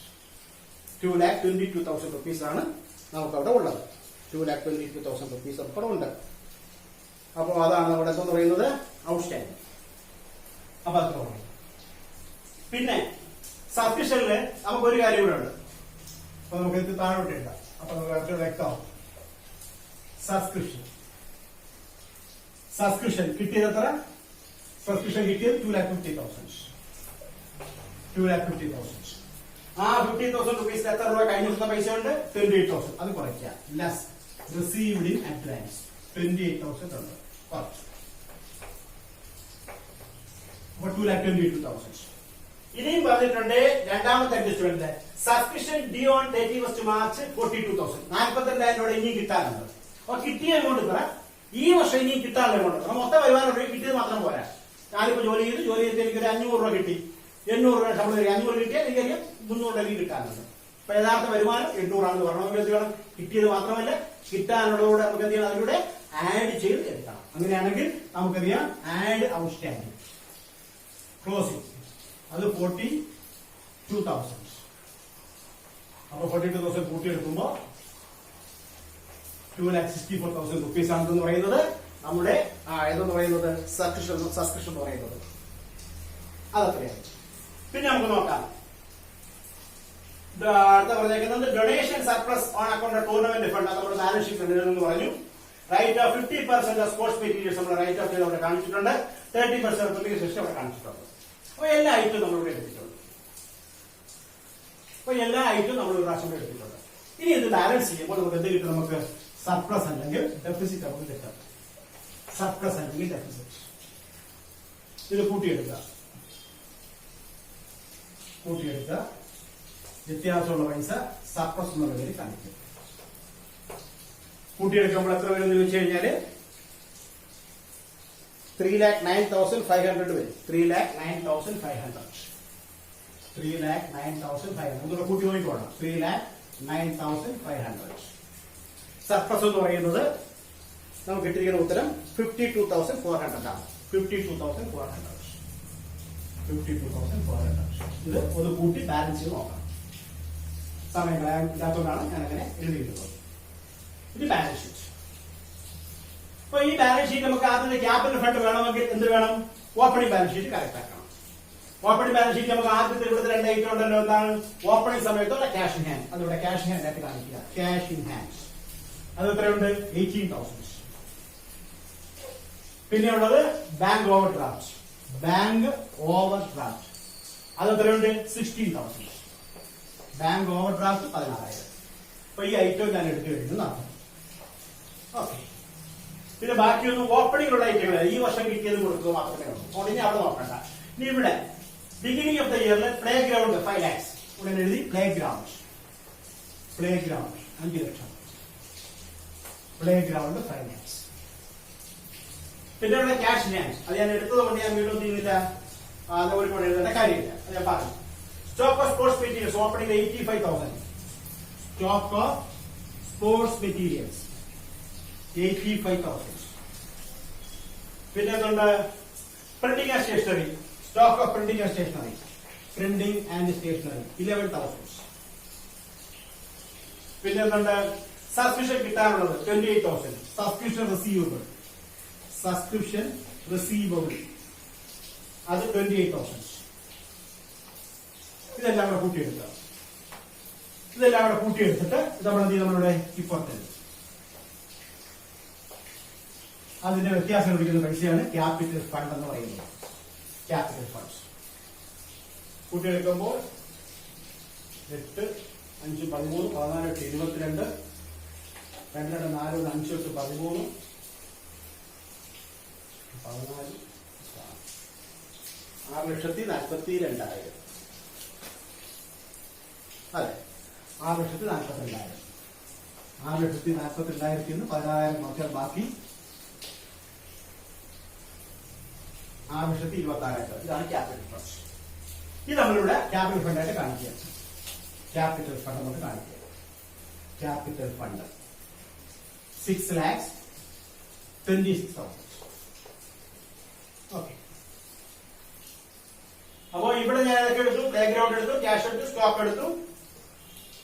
2,22,000 റുപ്പീസ് ആണ് നമുക്ക് അവിടെ ഉള്ളത്. 2,22,000 റുപ്പീസ് അവിടെ ഉണ്ട്. അപ്പോൾ അതാണ് അവിടെ എന്താ പറയുന്നത്, ഔട്ട്സ്റ്റാൻഡിംഗ്. അപ്പൊ അത് തുടങ്ങി. പിന്നെ സബ്സ്ക്രിപ്ഷനില് നമുക്ക് ഒരു കാര്യം കൂടെ ഉണ്ട്. അപ്പൊ നമുക്ക് ഇത് താഴോട്ട് ഇടാം. അപ്പൊ നമുക്ക് വ്യക്തമാവും. സബ്സ്ക്രിപ്ഷൻ കിട്ടിയത് എത്ര? സബ്സ്ക്രിപ്ഷൻ കിട്ടിയത് 2,50,000. 2,50,000. ആ 50,000 റുപ്പീസ് എത്ര രൂപ കഴിഞ്ഞ ദിവസത്തെ പൈസ ഉണ്ട്? 28,000. അത് കുറയ്ക്കുക. ലെസ് റിസീവ്ഡ് ഇൻ അഡ്വാൻസ് 28,000 ഉണ്ട്. കുറച്ച്. അപ്പൊ 2,22,000. ഇനിയും പറഞ്ഞിട്ടുണ്ട് രണ്ടാമത്തെ adjustment, subscription due on 31 March 42,000. 42,000 രൂപ ഇനിയും കിട്ടാനുണ്ട്. അപ്പൊ കിട്ടിയ എമൗണ്ട് ഇത്ര, ഈ വർഷം ഇനിയും കിട്ടാനുള്ള എമൗണ്ട് ഇത്ര. മൊത്തം വരുമാനം കിട്ടിയത് മാത്രം പോരാ. ഞാനിപ്പോ ജോലി ചെയ്ത് എനിക്ക് ഒരു 500 രൂപ കിട്ടി. 800 രൂപ ശമ്പളം തരും. 500 കിട്ടിയാൽ എനിക്ക് 300 രൂപ കിട്ടാനുണ്ട്. അപ്പൊ യഥാർത്ഥ വരുമാനം 800 ആണെന്ന് പറഞ്ഞാൽ എന്ത് വേണം? കിട്ടിയത് മാത്രമല്ല, കിട്ടാനുള്ളതോടെ നമുക്ക് എന്ത് ചെയ്യണം? അതിലൂടെ ആഡ് ചെയ്ത് എടുക്കണം. അങ്ങനെയാണെങ്കിൽ നമുക്കറിയാം ആഡ് ഔട്ട്സ്റ്റാൻഡിംഗ് ക്ലോസിംഗ് അത് 42,000. അപ്പൊ 42,000 കൂട്ടിയെടുക്കുമ്പോ 2,64,000 റുപ്പീസ് ആണെന്ന് പറയുന്നത് നമ്മുടെ ഏതെന്ന് പറയുന്നത് സബ്സ്ക്രിപ്ഷൻ എന്ന് പറയുന്നത്. അതത്രയാണ്. പിന്നെ നമുക്ക് നോക്കാം. അടുത്ത പറഞ്ഞേക്കുന്നത് donation surplus on account tournament fund. നമ്മുടെ ബാലൻസ് ഷീറ്റ് എന്ന് പറഞ്ഞു. റൈറ്റ് ഓഫ് 50% സ്പോർട്സ് മെറ്റീരിയൽസ് നമ്മൾ റൈറ്റ് ഓഫ് ചെയ്ത് അവിടെ കാണിച്ചിട്ടുണ്ട്. 30% പ്രിന്റിംഗ് സിസ്റ്റം അവിടെ കാണിച്ചിട്ടുണ്ട്. അപ്പൊ എല്ലാ ഐറ്റവും നമ്മളിവിടെ എടുത്തിട്ടുണ്ട്. എല്ലാ ഐറ്റവും നമ്മൾ ഒരു പ്രാവശ്യം എടുത്തിട്ടുണ്ട്. ഇനി ഇത് ബാലൻസ് ചെയ്യുമ്പോൾ നമുക്ക് എന്ത് കിട്ടും? നമുക്ക് സർപ്ലസ് അല്ലെങ്കിൽ ഡെഫിസിറ്റ് നമുക്ക് കിട്ടും. സർപ്ലസ് അല്ലെങ്കിൽ ഡെഫിസിറ്റ് ഇത് കൂട്ടിയെടുക്കുക. വ്യത്യാസമുള്ള പൈസ സർപ്ലസ് എന്നുള്ള പേര് കാണിക്കും. കൂട്ടിയെടുക്കുമ്പോൾ എത്ര വരും എന്ന് ചോദിച്ചു കഴിഞ്ഞാല് 3,09,500 വരും. 3,09,500. 3,09,500 ഇതോടെ കൂട്ടി നോക്കിക്കോളാം. 3,09,500. സർപ്ലസ് എന്ന് പറയുന്നത് നമുക്ക് കിട്ടിയിരിക്കുന്ന ഉത്തരം 52,400 ആണ്. 52,400. ഇത് ഒന്ന് കൂട്ടി ബാലൻസ് ചെയ്ത് നോക്കാം. സമയം കളയാത്തതുകൊണ്ടാണ് ഞാൻ അങ്ങനെ എഴുതിയിട്ടുള്ളത്. ഇത് ബാലൻസ് ഷീറ്റ്. അപ്പൊ ഈ ബാലൻസ് ഷീറ്റ് നമുക്ക് ആദ്യത്തെ ക്യാപിറ്റൽ ഫണ്ട് വേണമെങ്കിൽ എന്ത് വേണം? ഓപ്പണിംഗ് ബാലൻസ് ഷീറ്റ് കറക്റ്റ് ആക്കണം. ഓപ്പണിംഗ് ബാലൻസ് ഷീറ്റ് നമുക്ക് ആദ്യത്തെ ഇവിടുത്തെ 2 ഐറ്റം ഉണ്ടല്ലോ. എന്താണ്? ഓപ്പണിംഗ് സമയത്തുള്ള ക്യാഷ് ഇൻ ഹാൻഡ്. അതിവിടെ ക്യാഷ് ഇൻ ഹാൻഡ് ആയിട്ട് കാണിക്കുക. ക്യാഷ് ഇൻ ഹാൻഡ് അത് എത്രയുണ്ട്? 18,000. പിന്നെയുള്ളത് ബാങ്ക് ഓവർ ഡ്രാഫ്റ്റ്. അത് എത്രയുണ്ട്? 16,000. Bank over draft 16,000. അപ്പൊ ഈ ഐറ്റം ഞാൻ എടുത്തു കഴിഞ്ഞു നടത്തും. ഓക്കെ. പിന്നെ ബാക്കിയൊന്നും ഓപ്പണിംഗിലുള്ള ഐറ്റങ്ങൾ ഈ വർഷം കിട്ടിയത് കൊടുക്കുക മാത്രമേ ഉള്ളൂ. ഇനി അവിടെ നോക്കണ്ട. ഇനി ഇവിടെ ബിഗിനിങ് ഓഫ് ദ ഇയറിൽ പ്ലേ ഗ്രൗണ്ട് 5 lakhs. ഉടനെ എഴുതി പ്ലേ ഗ്രൗണ്ട്. പ്ലേ ഗ്രൗണ്ട് 5 ലക്ഷം, പ്ലേ ഗ്രൗണ്ട് ഫൈനാൻസ്. പിന്നെ ഇവിടെ ക്യാഷ് ഫിനാൻസ്, അത് ഞാൻ എടുത്തത് കൊണ്ട് ഞാൻ വീണ്ടും ചെയ്യുന്നില്ല, ഒരുപാട് എഴുതേണ്ട കാര്യമില്ല, അത് ഞാൻ പറഞ്ഞു. Stock of sports materials opening 85,000. Stock of sports materials 85,000. പിന്നെ എന്തുണ്ട്? Printing and stationery, stock of printing and stationery, printing and stationery 11,000. പിന്നെ എന്തുണ്ട്? സബ്സ്ക്രിപ്ഷൻ കിട്ടാനുള്ളത് 28,000. സബ്സ്ക്രിപ്ഷൻ റിസീവബിൾ, സബ്സ്ക്രിപ്ഷൻ റിസീവബിൾ അത് 28,000. ഇതെല്ലാം കൂടെ കൂട്ടിയെടുക്കുക. ഇതെല്ലാം കൂടെ കൂട്ടിയെടുത്തിട്ട് നമ്മളിവിടെ ഇപ്പുറത്ത് അതിന്റെ വ്യത്യാസം ലഭിക്കുന്ന പൈസയാണ് ക്യാപിറ്റൽ ഫണ്ട് എന്ന് പറയുന്നത്. ക്യാപിറ്റൽ ഫണ്ട്സ് കൂട്ടിയെടുക്കുമ്പോൾ 8, 5, 13, 14, 22, 2, 4, 5, 8, 13, 14, 6,42,000. അതെ, 6,42,000. 6,42,000 16,000 നോക്കിയാൽ ബാക്കി 6,26,000. ഇതാണ് ക്യാപിറ്റൽ ഫണ്ട്. ഇത് നമ്മളിവിടെ ക്യാപിറ്റൽ ഫണ്ടായിട്ട് കാണിക്കുക. ക്യാപിറ്റൽ ഫണ്ട് നമുക്ക് കാണിക്കുക. Capital fund 6,26,000. ഓക്കെ. അപ്പോ ഇവിടെ ഞാൻ ഏതൊക്കെ എടുത്തു? പ്ലേ ഗ്രൗണ്ട് എടുത്തു, ക്യാഷ് എടുത്തു, സ്റ്റോക്ക് എടുത്തു,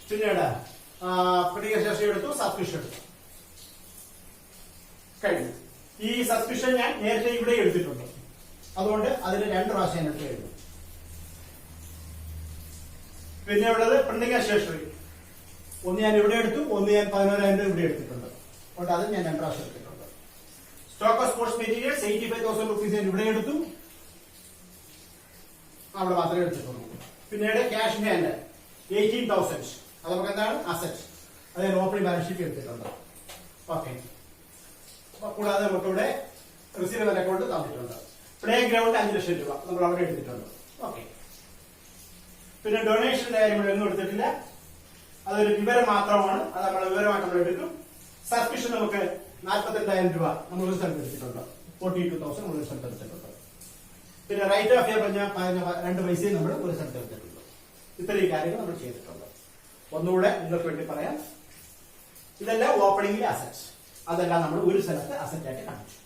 പിന്നീട് പ്രിന്റിംഗ് എടുത്തു, സബ്സ്ക്രിപ്ഷൻ എടുത്തു. കഴിഞ്ഞു. ഈ സബ്സ്ക്രിപ്ഷൻ ഞാൻ നേരത്തെ ഇവിടെ എടുത്തിട്ടുണ്ട്, അതുകൊണ്ട് അതിന് 2 പ്രാവശ്യം ഞാൻ എടുത്ത് എഴുതും. പിന്നെ ഉള്ളത് പ്രിന്റിംഗ് ആൻഡ് സ്റ്റേഷനറി, ഒന്ന് ഞാൻ ഇവിടെ എടുത്തു, ഒന്ന് ഞാൻ 11,000 ഇവിടെ എടുത്തിട്ടുണ്ട്, അതുകൊണ്ട് അത് ഞാൻ 2 പ്രാവശ്യം എടുത്തിട്ടുണ്ട്. Stock of sports materials 85,000 rupees ഞാൻ ഇവിടെ എടുത്തു, അവിടെ മാത്രമേ എടുത്തിട്ടുള്ളൂ. പിന്നീട് ക്യാഷ് ഹാൻഡ് 18,000, അത് നമുക്ക് എന്താണ്? അസറ്റ്. അത് ഞാൻ ഓപ്പണിംഗ് ബാലൻസ് ഷീറ്റ് എടുത്തിട്ടുണ്ട്. ഓക്കെ. കൂടാതെ നമുക്കിവിടെ റിസീവബിൾ അക്കൗണ്ട് തന്നിട്ടുണ്ട്. പ്ലേ ഗ്രൗണ്ട് 5 ലക്ഷം രൂപ നമ്മൾ അവിടെ എടുത്തിട്ടുണ്ട്. ഓക്കെ. പിന്നെ ഡൊണേഷന്റെ കാര്യം ഇവിടെ ഒന്നും എടുത്തിട്ടില്ല, അതൊരു വിവരം മാത്രമാണ്, അത് നമ്മൾ വിവരമായിട്ട് നമ്മൾ എടുക്കും. സബ്സ്ക്രിപ്ഷൻ നമുക്ക് 42,000 രൂപ നമ്മൾ ഒരു സ്ഥലത്ത് എടുത്തിട്ടുണ്ട്, 42,000 നമ്മൾ ഒരു സ്ഥലത്ത് എടുത്തിട്ടുണ്ട്. പിന്നെ റൈറ്റ് ഓഫ് പറഞ്ഞ 2 പൈസയും നമ്മൾ ഒരു സ്ഥലത്ത് എടുത്തിട്ടുണ്ട്. ഇത്രയും കാര്യങ്ങൾ നമ്മൾ ചെയ്തിട്ടുണ്ട്. ഒന്നുകൂടെ നിങ്ങൾക്ക് വേണ്ടി പറയാം, ഇതെല്ലാം ഓപ്പണിംഗിലെ അസറ്റ്സ്, അതെല്ലാം നമ്മൾ ഒരു സ്ഥലത്ത് അസറ്റായിട്ട് കാണിച്ചു.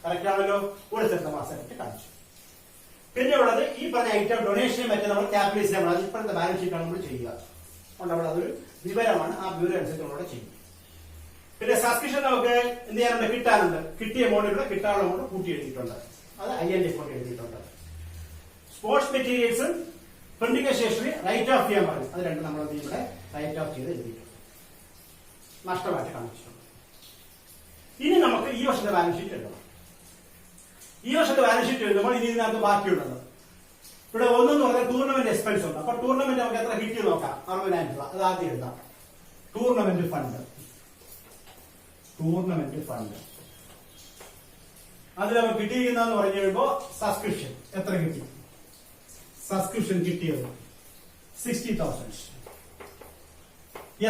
കറക്റ്റ് ആണല്ലോ? ഒരു സ്ഥലത്ത് നമ്മൾ അസറ്റ് കാണിച്ചു. പിന്നെ ഉള്ളത് ഈ പറഞ്ഞ ഐറ്റം ഡൊണേഷനെ മറ്റേ നമ്മൾ ക്യാപിറ്റലൈസ് ചെയ്യണം. അത് ഇപ്പോഴത്തെ ബാലൻസ് ഷീറ്റാണ് നമ്മൾ ചെയ്യുക, അതുകൊണ്ട് അവിടെ അതൊരു വിവരമാണ്, ആ വിവരം അനുസരിച്ച് നമ്മളവിടെ ചെയ്യും. പിന്നെ സബ്സ്ക്രിപ്ഷൻ നമുക്ക് എന്ത് ചെയ്യാനുണ്ട്? കിട്ടാനുണ്ട്. കിട്ടിയ എമൗണ്ട് ഇവിടെ കിട്ടാനുള്ള എമൗണ്ട് കൂട്ടി എഴുതിയിട്ടുണ്ട്, അത് IND കൊണ്ട് എഴുതിയിട്ടുണ്ട്. സ്പോർട്സ് മെറ്റീരിയൽസും പ്രിന്റിംഗ് സ്റ്റേഷനറി റൈറ്റ് ഓഫ് ചെയ്യാൻ പറഞ്ഞു, അത് 2 നമ്മൾ ഇവിടെ റൈറ്റ് ഓഫ് ചെയ്ത് എഴുതിയിട്ടുണ്ട്, നഷ്ടമായിട്ട് കാണിച്ചിട്ടുണ്ട്. ഇനി നമുക്ക് ഈ വർഷത്തെ ബാലൻസ് ഷീറ്റ് എഴുതണം. ഈ വർഷത്തെ ബാലൻസ് ഷീറ്റ് എഴുതുമ്പോൾ ഇനി ഇതിനകത്ത് ബാക്കിയുള്ളത് ഇവിടെ ഒന്നെന്ന് പറഞ്ഞാൽ ടൂർണമെന്റ് എക്സ്പെൻസ് ഉണ്ട്. അപ്പൊ ടൂർണമെന്റ് നമുക്ക് എത്ര കിട്ടി നോക്കാം? 60,000 രൂപ. അത് ആദ്യം എഴുതാം. ടൂർണമെന്റ് ഫണ്ട്, ടൂർണമെന്റ് ഫണ്ട് അതിൽ നമുക്ക് കിട്ടിയിരിക്കുന്നതെന്ന് പറഞ്ഞു കഴിയുമ്പോ സബ്സ്ക്രിപ്ഷൻ എത്ര കിട്ടി? സബ്സ്ക്രിപ്ഷൻ കിട്ടിയത് 60,000.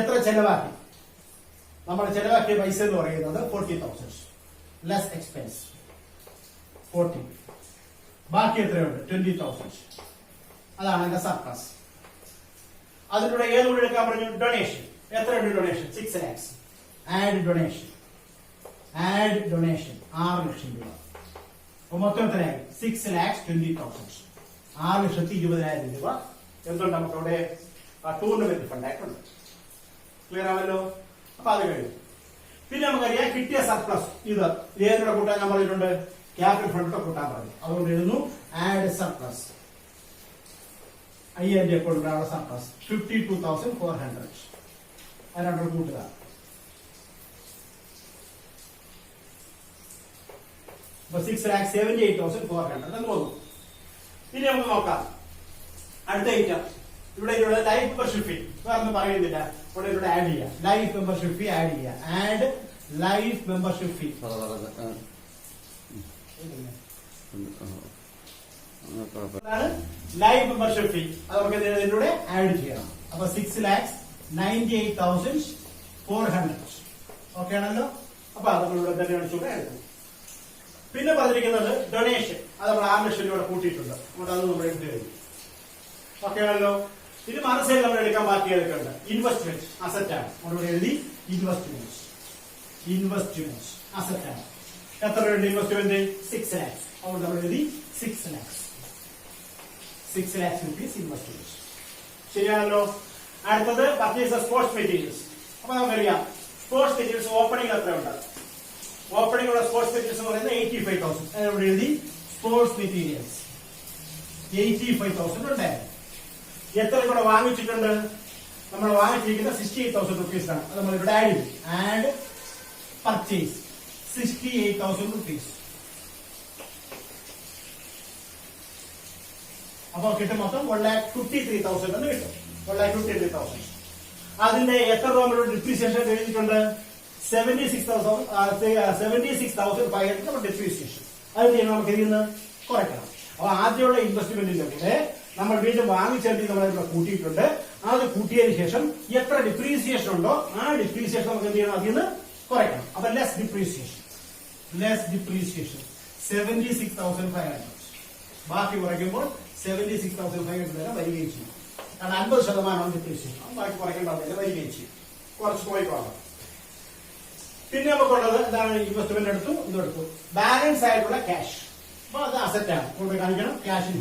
എത്ര ചെലവാക്കി? നമ്മൾ ചെലവാക്കിയ പൈസ എന്ന് പറയുന്നത് 40,000 ലെസ് എക്സ്പെൻസ് 40. ബാക്കി എത്രയുണ്ട്? 20,000. അതാണ് എന്റെ സർപ്ലസ്. അതിലൂടെ ഏതുകൂടെ എടുക്കാൻ പറഞ്ഞു? ഡൊണേഷൻ. എത്രയുണ്ട് donation? 6 lakhs. Add donation, add donation 6 ലക്ഷം രൂപ. അപ്പൊ മൊത്തം എത്രയായി? 6,20,000. 6,20,000 രൂപ എന്തുണ്ട് നമുക്കവിടെ? ടൂർണമെന്റ് ഫണ്ടായിട്ടുണ്ട്. ക്ലിയർ ആണല്ലോ? അപ്പൊ അത് കഴിഞ്ഞു. പിന്നെ നമുക്കറിയാം കിട്ടിയ സർപ്ലസ് ഇത് ഏതിലൂടെ കൂട്ടാൻ ഞാൻ പറഞ്ഞിട്ടുണ്ട്? ക്യാപിറ്റൽ ഫണ്ടിലൂടെ കൂട്ടാൻ പറഞ്ഞു. അതുകൊണ്ട് എഴുതുന്നു ആഡ് സർപ്ലസ്. IND അക്കൗണ്ടിലുള്ള സർപ്ലസ് 52,400. അതിനോട് കൂട്ടുക. അപ്പൊ 6,78,400 എന്ന് തോന്നും. ഇനി നമുക്ക് നോക്കാം അടുത്ത ഐറ്റം. ഇവിടെ ലൈഫ് മെമ്പർഷിപ്പ് ഫീ വേറെ പറയുന്നില്ല, ഇവിടെ ആഡ് ചെയ്യാം. ലൈഫ് മെമ്പർഷിപ്പ് ഫീ ആഡ് ചെയ്യാം. ആഡ് ലൈഫ് മെമ്പർഷിപ്പ് ഫീ. ലൈഫ് മെമ്പർഷിപ്പ് ഫീ അത് നമുക്ക് ഇതിലൂടെ ആഡ് ചെയ്യണം. അപ്പൊ 6,00,000 98,400. ഓക്കെ ആണല്ലോ. അപ്പൊ അത് നമ്മളിവിടെ തന്നെ കാണിച്ചുകൂടെ എടുക്കും. പിന്നെ പറഞ്ഞിരിക്കുന്നത് ഡൊണേഷൻ, അത് നമ്മൾ 6 ലക്ഷം രൂപ കൂട്ടിയിട്ടുണ്ട്. അതുകൊണ്ട് അത് നമ്മൾ എടുത്തു കഴിഞ്ഞു. ഓക്കെ ആണല്ലോ. ഇത് മനസ്സിൽ നമ്മൾ എടുക്കാൻ ബാക്കി എടുക്കേണ്ട ഇൻവെസ്റ്റ്മെന്റ് അസറ്റ് ആണ്. നമ്മളിവിടെ എഴുതി ഇൻവെസ്റ്റ്മെന്റ് അസറ്റ് ആണ്. എത്ര രൂപ ഇൻവെസ്റ്റ്മെന്റ്? 6 lakhs. അതുകൊണ്ട് നമ്മൾ എഴുതി 6 lakhs rupees ഇൻവെസ്റ്റ്മെന്റ്. ശരിയാണല്ലോ. അടുത്തത് പർച്ചേസ് സ്പോർട്സ് മെറ്റീരിയൽസ്. അപ്പൊ നമുക്കറിയാം സ്പോർട്സ് മെറ്റീരിയൽസ് ഓപ്പണിംഗ് എത്ര ഉണ്ട്? ഓപ്പണിംഗ് ഉള്ള സ്പോർട്സ് മെറ്റീരിയൽസ് എന്ന് പറയുന്നത് 85,000. ഇവിടെ എഴുതി സ്പോർട്സ് മെറ്റീരിയൽസ് 85,000 ഉണ്ടായിരുന്നു. എത്ര ഇവിടെ വാങ്ങിച്ചിട്ടുണ്ട്? നമ്മൾ വാങ്ങിച്ചിരിക്കുന്ന 68,000 rupees ആണ്. അത് നമ്മൾ ഇവിടെ ആഡ് ചെയ്തു. Add purchase 68,000 rupees. അപ്പൊ കിട്ടും മൊത്തം 1,53,000 എന്ന് കിട്ടും. 1,53,000. അതിന്റെ എത്ര രൂപ നമ്മൾ ഡിപ്രീസിയേഷൻ എഴുതിയിട്ടുണ്ട്? 76,500 നമ്മൾ ഡിപ്രീസിയേഷൻ. അത് നമുക്ക് ഇതിൽ നിന്ന് കുറയ്ക്കണം. അപ്പൊ ആദ്യമുള്ള ഇൻവെസ്റ്റ്മെന്റിന്റെ കൂടെ നമ്മൾ വീണ്ടും വാങ്ങിച്ചേണ്ടി നമ്മൾ കൂട്ടിയിട്ടുണ്ട്. അത് കൂട്ടിയതിനു ശേഷം എത്ര ഡിപ്രീസിയേഷൻ ഉണ്ടോ ആ ഡിപ്രീസിയേഷൻ നമുക്ക് എന്ത് ചെയ്യണം? അതിൽ നിന്ന് കുറയ്ക്കണം. അപ്പൊ ലെസ് ഡിപ്രീസിയേഷൻ 76,500. ബാക്കി കുറയ്ക്കുമ്പോൾ 76,500 വരെ വരികയും ചെയ്യും. കാരണം 50% ഡിപ്രീസിയേഷൻ. ബാക്കി കുറയ്ക്കേണ്ട വരികയും ചെയ്യും. കുറച്ച് പോയിക്കോളാം. പിന്നെ നമുക്കുള്ളത് എന്താണ്? ഇൻവെസ്റ്റ്മെന്റ് എടുത്തു, ഇതെടുത്തു. ബാലൻസ് ആയിട്ടുള്ള ക്യാഷ്. അപ്പൊ അത് അസറ്റ് ആണ്. കൊണ്ട് കാണിക്കണം cash in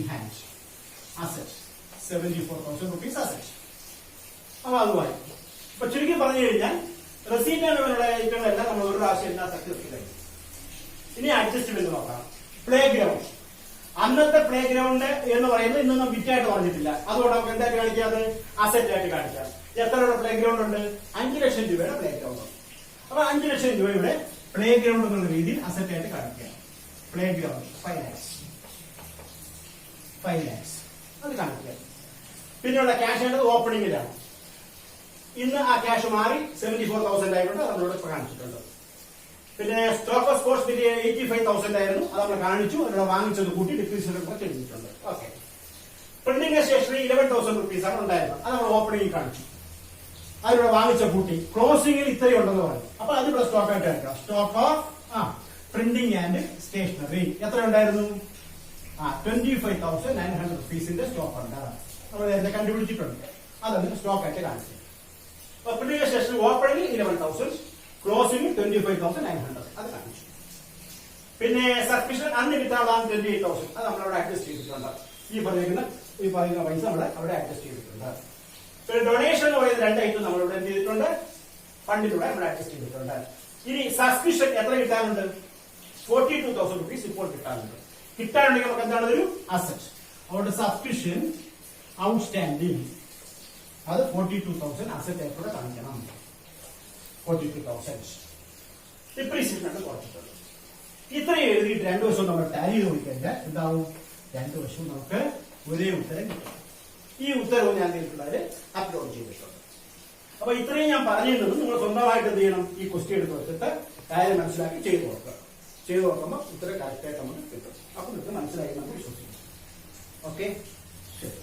hand asset 74,000 rupees asset. അപ്പൊ അതുമായി ഇപ്പൊ ചുരുക്കി പറഞ്ഞു കഴിഞ്ഞാൽ റെസീറ്റ് ആയിട്ടുള്ള ഐറ്റങ്ങളെല്ലാം നമ്മൾ ഒരു പ്രാവശ്യം എല്ലാ സക്സസ്ഫുൾ. ഇനി അഡ്ജസ്റ്റ്മെന്റ് നോക്കാം. Play ground. അന്നത്തെ പ്ലേ ഗ്രൗണ്ട് എന്ന് പറയുന്നത് ഇന്നൊന്നും വിറ്റായിട്ട് പറഞ്ഞിട്ടില്ല. അതുകൊണ്ട് നമുക്ക് എന്തായിട്ട് കാണിക്കാതെ അസറ്റ് ആയിട്ട് കാണിക്കാം. എത്ര രൂപ പ്ലേ ഗ്രൗണ്ട് ഉണ്ട്? 5 ലക്ഷം രൂപയുടെ പ്ലേ ഗ്രൗണ്ട് ഉണ്ട്. അപ്പൊ 5 ലക്ഷം രൂപയുടെ പ്ലേ ഗ്രൗണ്ട് എന്നുള്ള രീതിയിൽ അസറ്റ് ആയിട്ട് കാണിക്കാം. പ്ലേ ഗ്രൗണ്ട് 5 lakhs അത് കാണിക്കുക. പിന്നെയുള്ള ക്യാഷ് ആയിട്ട് ഓപ്പണിംഗിലാണ്. ഇന്ന് ആ ക്യാഷ് മാറി 74,000 ആയിട്ടുണ്ട്. നമ്മളോട് ഇപ്പൊ കാണിച്ചിട്ടുണ്ട്. പിന്നെ സ്റ്റോക്ക് ഓഫ് സ്പോർട്സ് മെറ്റീരിയൽ 85,000 ആയിരുന്നു. അത് നമ്മൾ കാണിച്ചു. അതിനുള്ള വാങ്ങിച്ചത് കൂട്ടി ഡിപ്രീസിയേഷൻ ചെയ്തിട്ടുണ്ട്. ഓക്കെ. പ്രിന്റിംഗ് സ്റ്റേഷനറി 11,000 rupees ആണ് ഉണ്ടായിരുന്നത്. അത് നമ്മൾ ഓപ്പണിംഗിൽ കാണിച്ചു. അതിലൂടെ വാങ്ങിച്ച കൂട്ടി ക്ലോസിംഗിൽ ഇത്രയും ഉണ്ടെന്ന് പറഞ്ഞു. അപ്പൊ അതിവിടെ സ്റ്റോക്ക് ആയിട്ട് എടുക്കാം. Stock of printing and stationery എത്ര ഉണ്ടായിരുന്നു? 25,900 rupeesന്റെ സ്റ്റോക്ക് ഉണ്ട്. നമ്മൾ നേരത്തെ കണ്ടുപിടിച്ചിട്ടുണ്ട്. അതൊന്ന് സ്റ്റോക്ക് ആയിട്ട് കാണിച്ചു. അപ്പൊ പ്രിന്റിംഗ് സ്റ്റേഷനറി ഓപ്പണിംഗ് 11,000, ക്ലോസിംഗ് 25,900 അത് കാണിച്ചു. പിന്നെ സബ്സ്ക്രിപ്ഷൻ അന്ന് കിട്ടാനുള്ള 28,000 അത് നമ്മളവിടെ അഡ്ജസ്റ്റ് ചെയ്തിട്ടുണ്ട്. ഈ പറയുന്ന പൈസ നമ്മൾ അവിടെ അഡ്ജസ്റ്റ് ചെയ്തിട്ടുണ്ട്. പിന്നെ ഡൊണേഷൻ എന്ന് പറയുന്ന 2 ഐറ്റം നമ്മളിവിടെ എന്ത് ചെയ്തിട്ടുണ്ട്? ഫണ്ടിലൂടെ നമ്മൾ അഡ്ജസ്റ്റ് ചെയ്തിട്ടുണ്ട്. ഇനി സബ്സ്ക്രിപ്ഷൻ എത്ര കിട്ടാനുണ്ട്? 42,000 rupees ഇപ്പോൾ കിട്ടാനുണ്ട്. കിട്ടാനുണ്ടെങ്കിൽ നമുക്ക് എന്താണ് ഒരു അസറ്റ്. അതുകൊണ്ട് സബ്സ്ക്രിപ്ഷൻ ഔട്ട്സ്റ്റാൻഡിംഗ് അത് 42,000 അസറ്റ് ആയിട്ടൂടെ കാണിക്കണം. 42,000 ഡിപ്രീസിയേഷൻ ആണ് കുറച്ചിട്ടുള്ളത്. ഇത്രയും എഴുതിയിട്ട് 2 വർഷവും നമ്മൾ ടാലി ചെയ്ത് നോക്കിക്കഴിഞ്ഞ എന്താവും? 2 വർഷവും നമുക്ക് ഒരേ ഉത്തരം കിട്ടും. ഈ ഉത്തരവ് ഞാൻ നേരിട്ടുള്ളവര് അപ്ലോഡ് ചെയ്തിട്ടുണ്ട്. അപ്പൊ ഇത്രയും ഞാൻ പറഞ്ഞിരുന്നത് നിങ്ങൾ സ്വന്തമായിട്ട് എന്ത് ചെയ്യണം? ഈ ക്വസ്റ്റ്യൻ എടുത്ത് വെച്ചിട്ട് കാര്യം മനസ്സിലാക്കി ചെയ്തു നോക്കുക. ചെയ്തു നോക്കുമ്പോൾ ഉത്തരം കറക്റ്റായിട്ട് നമുക്ക് കിട്ടും. അപ്പൊ നിങ്ങൾക്ക് മനസ്സിലായി നമ്മൾ വിശ്വസിക്കും. ഓക്കെ, ശരി.